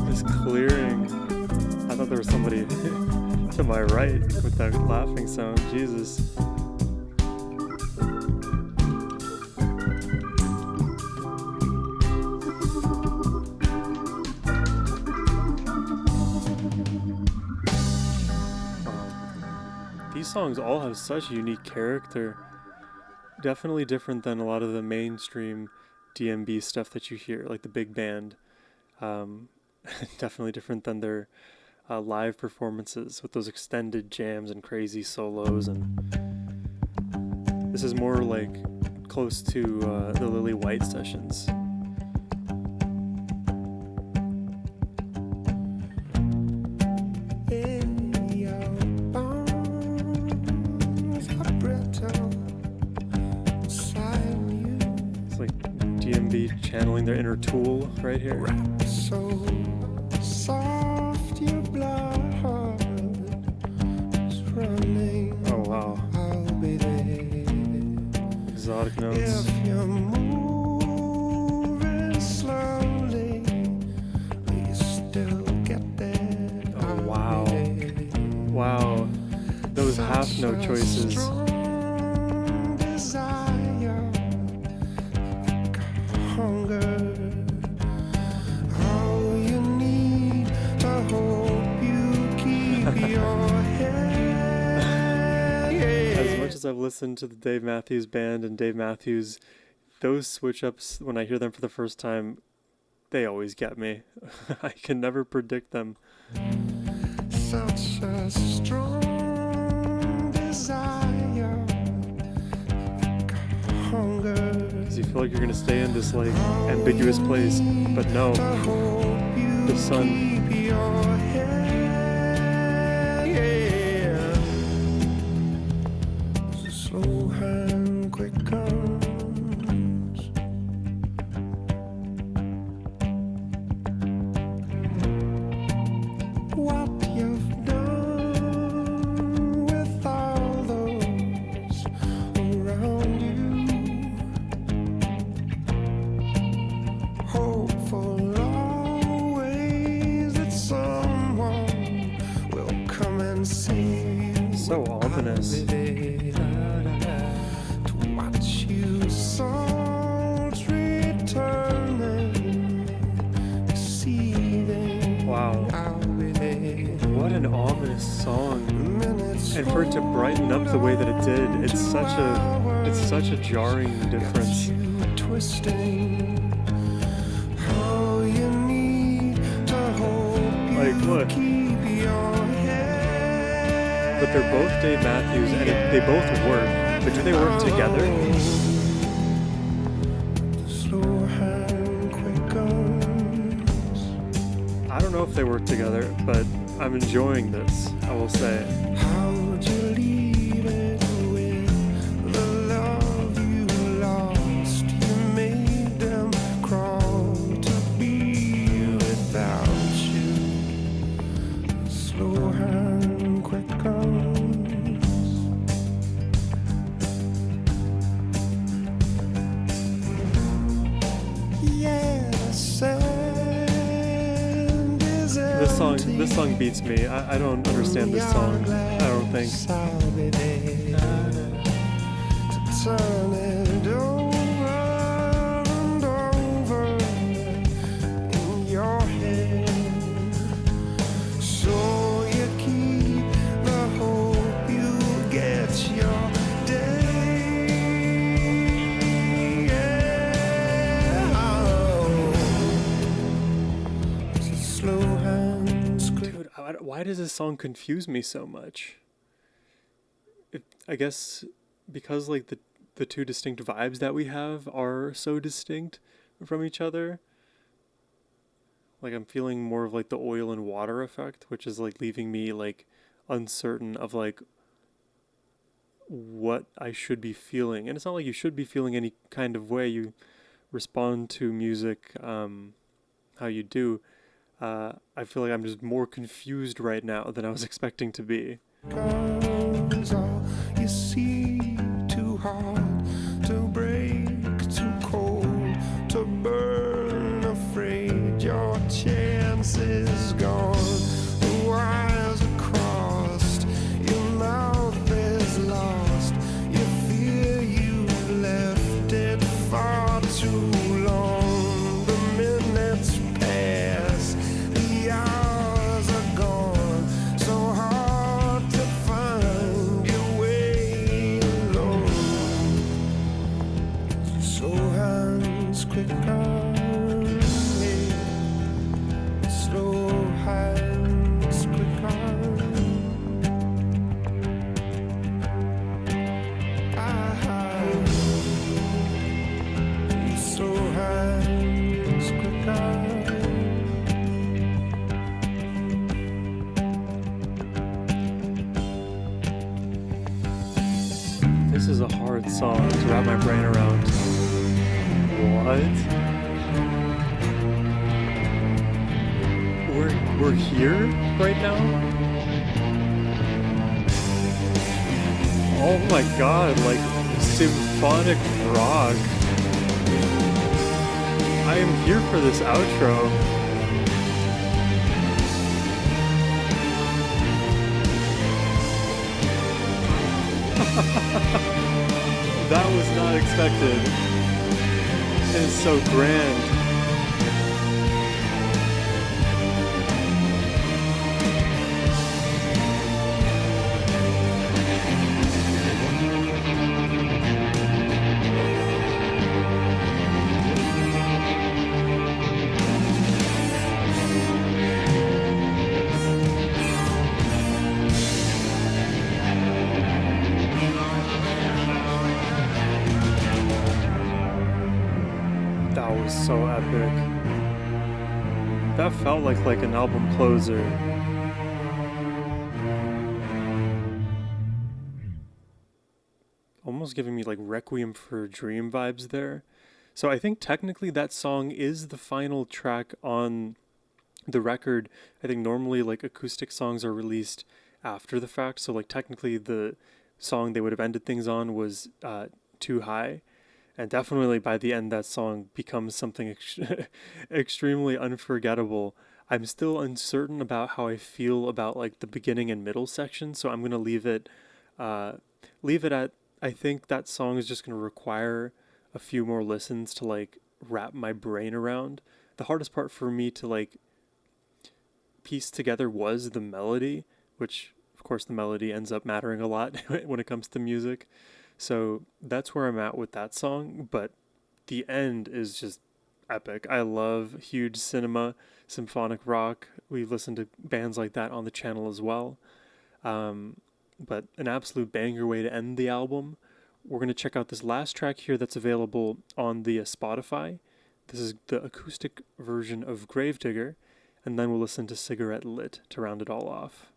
This clearing. I thought there was somebody to my right with that laughing sound. Jesus. These songs all have such unique character. Definitely different than a lot of the mainstream DMB stuff that you hear, like the big band. Definitely different than their live performances with those extended jams and crazy solos. And this is more like close to the Lily White sessions. It's like DMB channeling their inner Tool right here. So soft, your blood is running. Oh wow. I'll be there. Exotic notes. If you're moving slowly, will you still get there? Oh wow. Wow. Those half note choices. Strong desire, hunger. All you need to hope you keep your head. As much as I've listened to the Dave Matthews Band and Dave Matthews, those switch ups, when I hear them for the first time, they always get me. I can never predict them. Such a strong desire, hunger. Because you feel like you're going to stay in this like ambiguous place, but no, the sun. Keep your head, yeah. Slow hand, quick comes. What you've done with all those around you. Hopeful always that someone will come and save you. So ominous. To watch you souls returning, deceiving. Wow. this song, and for it to brighten up the way that it did, it's such a jarring difference. Like, look. But they're both Dave Matthews, and they both work. But do they work together? I don't know if they work together, but I'm enjoying this, I will say. How'd you leave it with the love you lost? You made them crawl to be without you. Slow hand, quick guns. Yeah, This song beats me. I don't understand this song. I don't think. To turn it over and over in your head, so you keep the hope you'll get your day. It's a slow hands, quick. Dude, why does this song confuse me so much? I guess because like the two distinct vibes that we have are so distinct from each other. Like I'm feeling more of like the oil and water effect, which is like leaving me like uncertain of like what I should be feeling. And it's not like you should be feeling any kind of way. You respond to music how you do. I feel like I'm just more confused right now than I was expecting to be. Guns, all you see, too hard to break, too cold to burn, afraid your chance is gone. The wires are crossed, your mouth is lost, you fear you've left it far too long. The minutes pass, the hours are gone, so hard to find your way alone. So hands quick on, slow hands quick on. Slow hands quick on. This is a hard song to wrap my brain around. What? We're here right now? Oh my god, like symphonic rock. I am here for this outro. That was not expected. It is so grand. That was so epic. That felt like an album closer. Almost giving me like Requiem for a Dream vibes there. So I think technically that song is the final track on the record. I think normally like acoustic songs are released after the fact. So like technically the song they would have ended things on was Too High. And definitely by the end, that song becomes something extremely unforgettable. I'm still uncertain about how I feel about like the beginning and middle section, so I'm gonna leave it at. I think that song is just gonna require a few more listens to like wrap my brain around. The hardest part for me to like piece together was the melody, which of course the melody ends up mattering a lot when it comes to music. So that's where I'm at with that song, but the end is just epic. I love huge cinema, symphonic rock. We listen to bands like that on the channel as well. But an absolute banger way to end the album. We're going to check out this last track here that's available on the Spotify. This is the acoustic version of Gravedigger, and then we'll listen to Cigarette Lit to round it all off.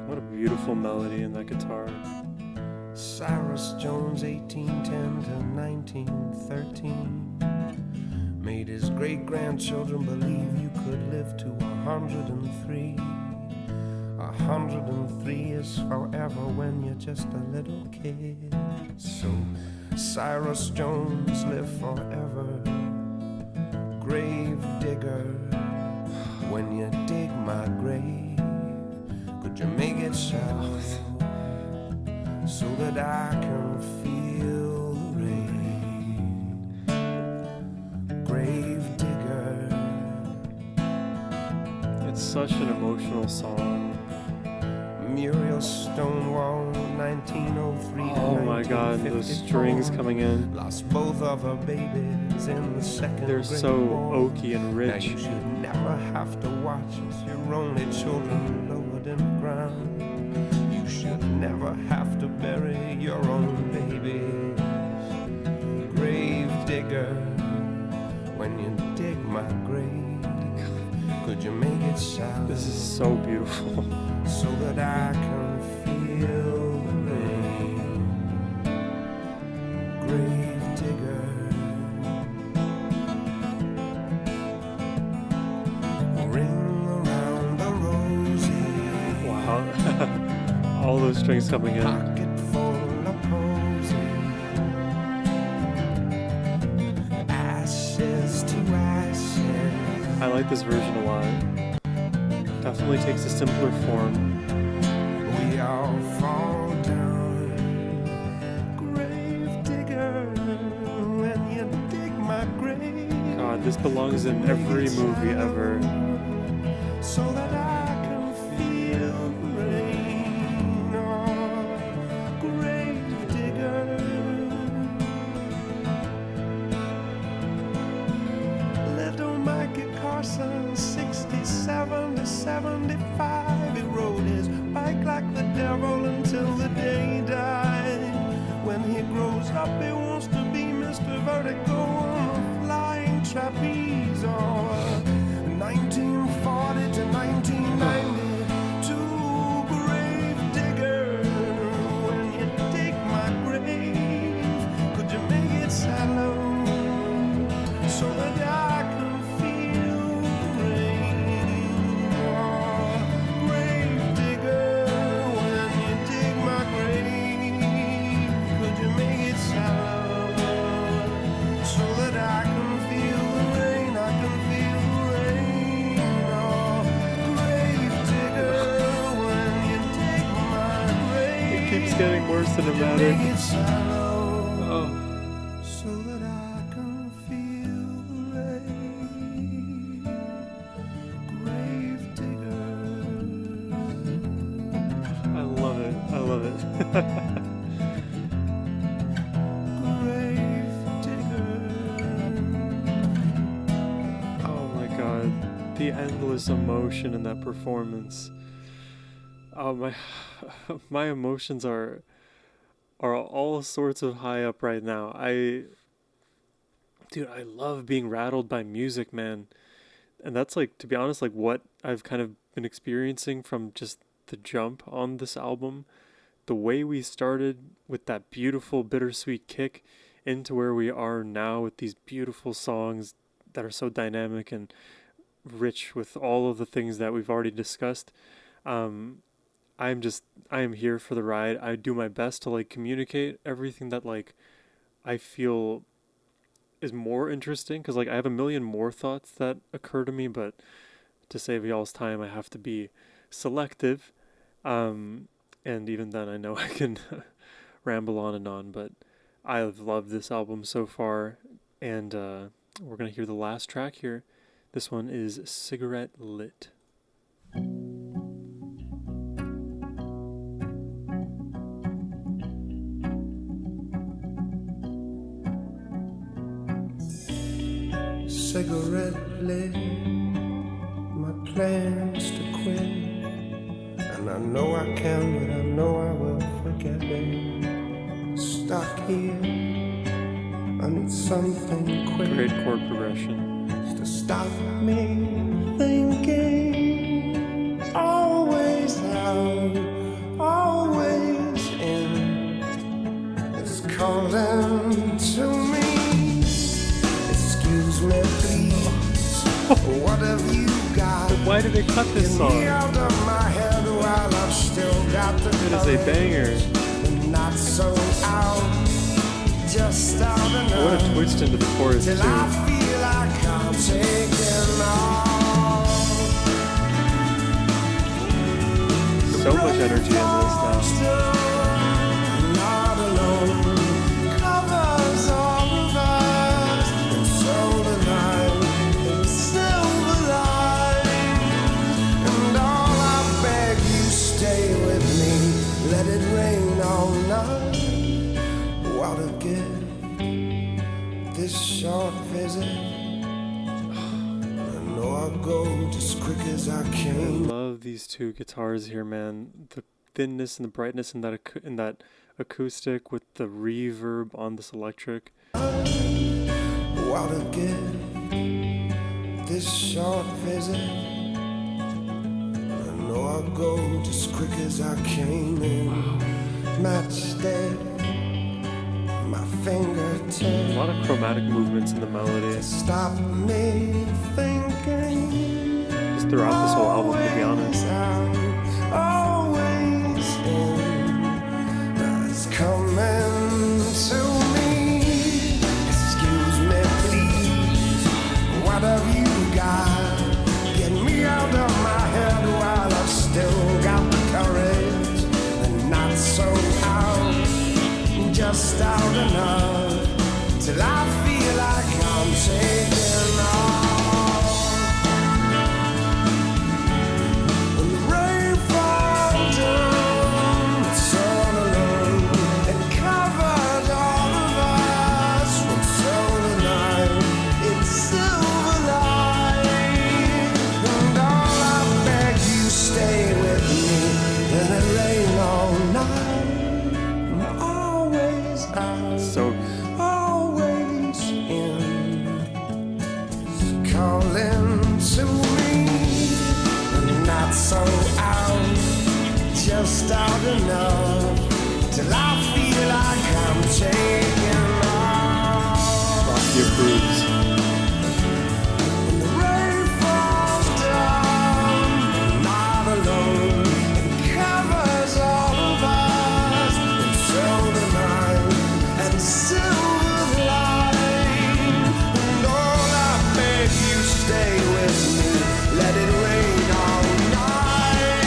What a beautiful melody in that guitar. Cyrus Jones, 1810 to 1913, made his great-grandchildren believe you could live to 103. 103 is forever when you're just a little kid. So Cyrus Jones, live forever. Grave digger, when you dig my grave, could you make it shallow so that I can feel the rain? Grave digger. It's such an emotional song. Muriel Stonewall, 1903 to Oh my god, those 1954. strings coming in. Lost both of her babies in the second They're Great so War. oaky and Now rich. you should never have to watch as your only children lowered in the ground. You should never have to bury your own baby. Grave digger, when you dig my grave, could you make it shallow This is so beautiful. so that I can feel the rain? Grave digger. Ring around the rosy. Wow. All those strings coming in. Pocket full of posy. Ashes to ashes. I like this version a lot. Definitely takes a simpler form. We all fall down. Grave digger, when you dig my grave. God, this belongs in every movie ever. So that I can feel the rain. Oh, grave digger. Little Mikey Carson, 67 to 75. He rode his bike like the devil until the day he died. When he grows up, he wants to be Mr. Vertigo on a flying trapeze. Oh, 1940 to 1990, to grave digger. When you dig my grave, could you make it shallow so that I can feel the rain? Oh, grave digger, when you dig my grave, could you make it shallow so that I can feel the rain? I can feel the rain. Oh, grave digger, when you dig my grave, It keeps getting more make cinematic. it shallow Oh, so that I can feel the rain. Grave digger. I love it. I love it. Grave digger. Oh my god. The endless emotion in that performance. Oh my my emotions are all sorts of high up right now. Dude, I love being rattled by music, man. And that's like, to be honest, like what I've kind of been experiencing from just the jump on this album. The way we started with that beautiful bittersweet kick into where we are now with these beautiful songs that are so dynamic and rich with all of the things that we've already discussed. I am here for the ride. I do my best to like communicate everything that like I feel is more interesting because like I have a million more thoughts that occur to me, but to save y'all's time, I have to be selective. And even then, I know I can ramble on and on, but I've loved this album so far, and we're gonna hear the last track here. This one is Cigarette Lit. Cigarette lit, my plans to quit, and I know I can, but I know I will forget it. Stuck here, I need something quick. Great chord progression. To stop me thinking, always out, always in. It's calling to me. Excuse me, please. What have you got? Why did they cut this Get song? me out of my head while I've still got the It is a banger. not so out, just out enough. What a twist into the chorus Till I too. feel like I'm taking off. So much energy in this now. Not alone, covers all of us, and so tonight in silver light. And all I beg you, stay with me, let it rain all night. What a gift, this short visit. I know I'll go just quick as I I can. love these two guitars here, man. The thinness and the brightness in that acoustic with the reverb on this electric. What a gift, this short visit. I know I'll go just quick as I came in. Matchstick, my fingertips. A lot of chromatic movements in the melody. Stop me thinking. Just throughout this whole album, to be honest. Always in. It's coming to me. Excuse me, please. What have you got? Get me out of my head while I've still got the courage. And not so out, just out enough. Till I feel like I'm taking off. When the rain falls down, it's all alone. It covered all of us from soul to night. It's silver light. And all I beg you, stay with me. Let it rain all night. I'm always out. So Always in, calling to me, and not so out, just out enough, till I feel like I'm taking off. Rocky approves. When the rain falls down, not alone, it covers all of us until the night and silver light. And all I beg you, stay with me, let it rain all night.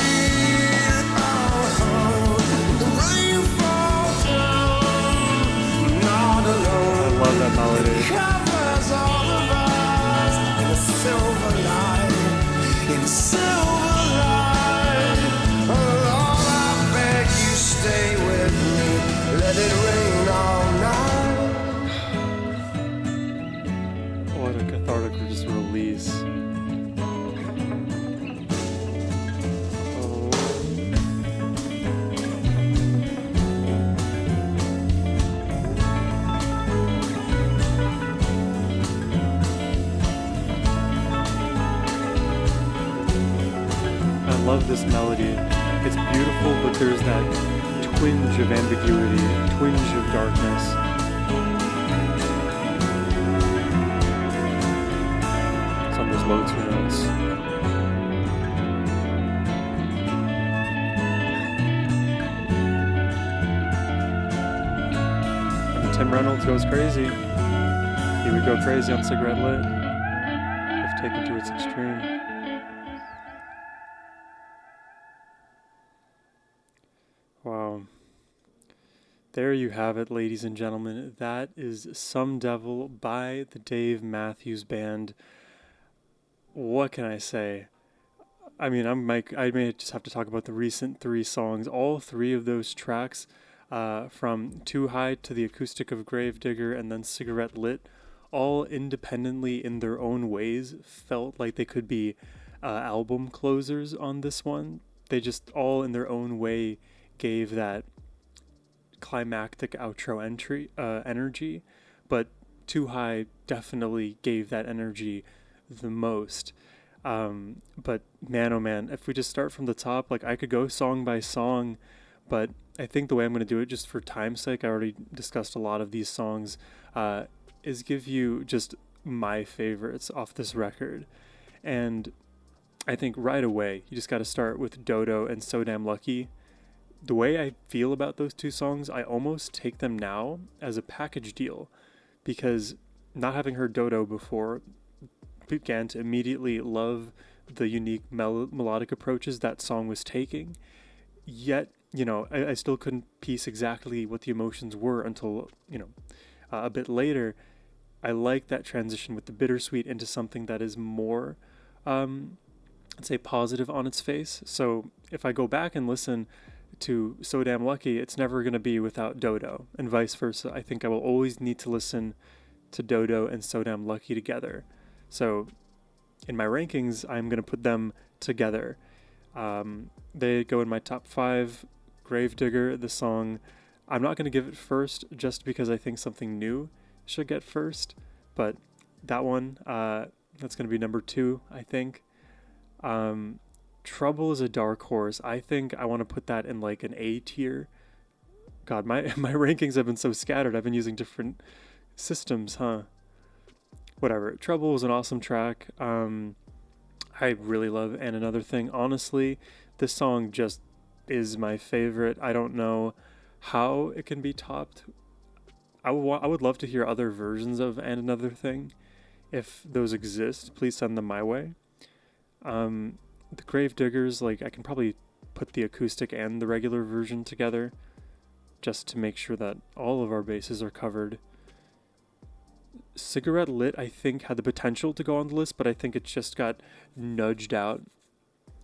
Oh, the rain falls down, not I alone. love that melody. Covers all of us in a silver light, in silver light. Oh, all I beg you, stay with me, let it rain all night. What a cathartic just release. Oh. I love this melody. It's beautiful, but there's that twinge of ambiguity, twinge of darkness. It's on those low two notes. And Tim Reynolds goes crazy. He would go crazy on Cigarette Lit if taken to its extreme. Wow. There you have it, ladies and gentlemen. That is Some Devil by the Dave Matthews Band. What can I say? I mean, I may just have to talk about the recent 3 songs. All 3 of those tracks, from Too High to the Acoustic of Gravedigger and then Cigarette Lit, all independently in their own ways felt like they could be album closers on this one. They just all in their own way gave that climactic outro energy, but Too High definitely gave that energy the most. But man, oh man, if we just start from the top, like I could go song by song, but I think the way I'm going to do it, just for time's sake, I already discussed a lot of these songs, is give you just my favorites off this record. And I think right away, you just got to start with Dodo and So Damn Lucky. The way I feel about those 2 songs, I almost take them now as a package deal, because not having heard Dodo before, began to immediately love the unique melodic approaches that song was taking. Yet, I still couldn't piece exactly what the emotions were until, a bit later. I like that transition with the bittersweet into something that is more, let's say, positive on its face. So if I go back and listen to So Damn Lucky, it's never going to be without Dodo, and vice versa. I think I will always need to listen to Dodo and So Damn Lucky together. So in my rankings, I'm going to put them together. They go in my top 5. Gravedigger, the song, I'm not going to give it first just because I think something new should get first, but that one, that's going to be number 2, I think. Trouble is a dark horse. I think I want to put that in like an A tier. God, my rankings have been so scattered. I've been using different systems, huh? Whatever. Trouble was an awesome track. I really love And Another Thing. Honestly, this song just is my favorite. I don't know how it can be topped. I would love to hear other versions of And Another Thing. If those exist, please send them my way. The Gravediggers, like I can probably put the acoustic and the regular version together just to make sure that all of our bases are covered. Cigarette Lit, I think, had the potential to go on the list, but I think it just got nudged out.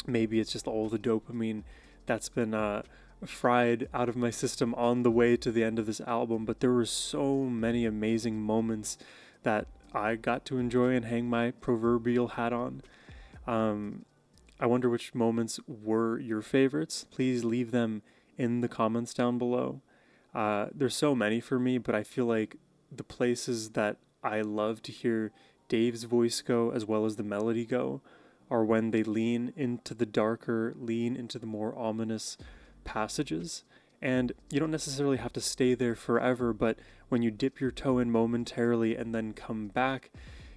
Maybe it's just all the dopamine that's been fried out of my system on the way to the end of this album, but there were so many amazing moments that I got to enjoy and hang my proverbial hat on. I wonder which moments were your favorites. Please leave them in the comments down below. There's so many for me, but I feel like the places that I love to hear Dave's voice go as well as the melody go are when they lean into the darker, lean into the more ominous passages. And you don't necessarily have to stay there forever, but when you dip your toe in momentarily and then come back,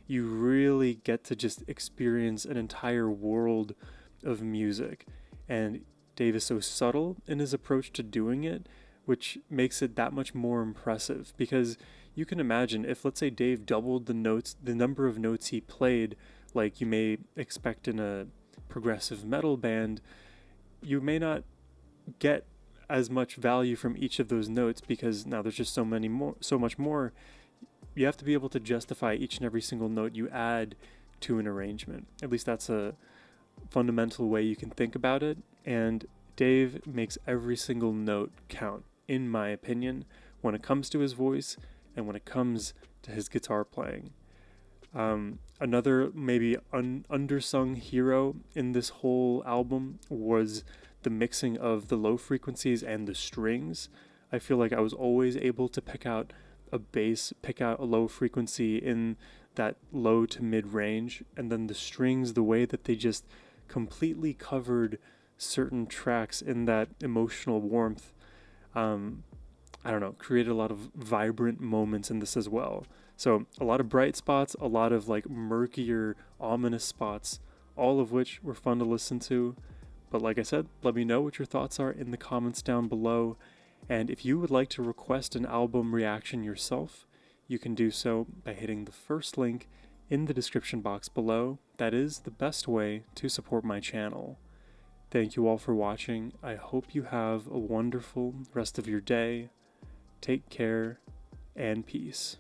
you really get to just experience an entire world of music. And Dave is so subtle in his approach to doing it, which makes it that much more impressive, because you can imagine if, let's say, Dave doubled the number of notes he played, like you may expect in a progressive metal band, you may not get as much value from each of those notes, because now there's just so much more. You have to be able to justify each and every single note you add to an arrangement. At least that's a fundamental way you can think about it. And Dave makes every single note count, in my opinion, when it comes to his voice and when it comes to his guitar playing. Another maybe undersung hero in this whole album was the mixing of the low frequencies and the strings. I feel like I was always able to pick out a bass, pick out a low frequency in that low to mid range, and then the strings, the way that they just completely covered certain tracks in that emotional warmth, I don't know, created a lot of vibrant moments in this as well. So a lot of bright spots, a lot of like murkier, ominous spots, all of which were fun to listen to. But like I said, let me know what your thoughts are in the comments down below. And if you would like to request an album reaction yourself, you can do so by hitting the first link in the description box below. That is the best way to support my channel. Thank you all for watching. I hope you have a wonderful rest of your day. Take care and peace.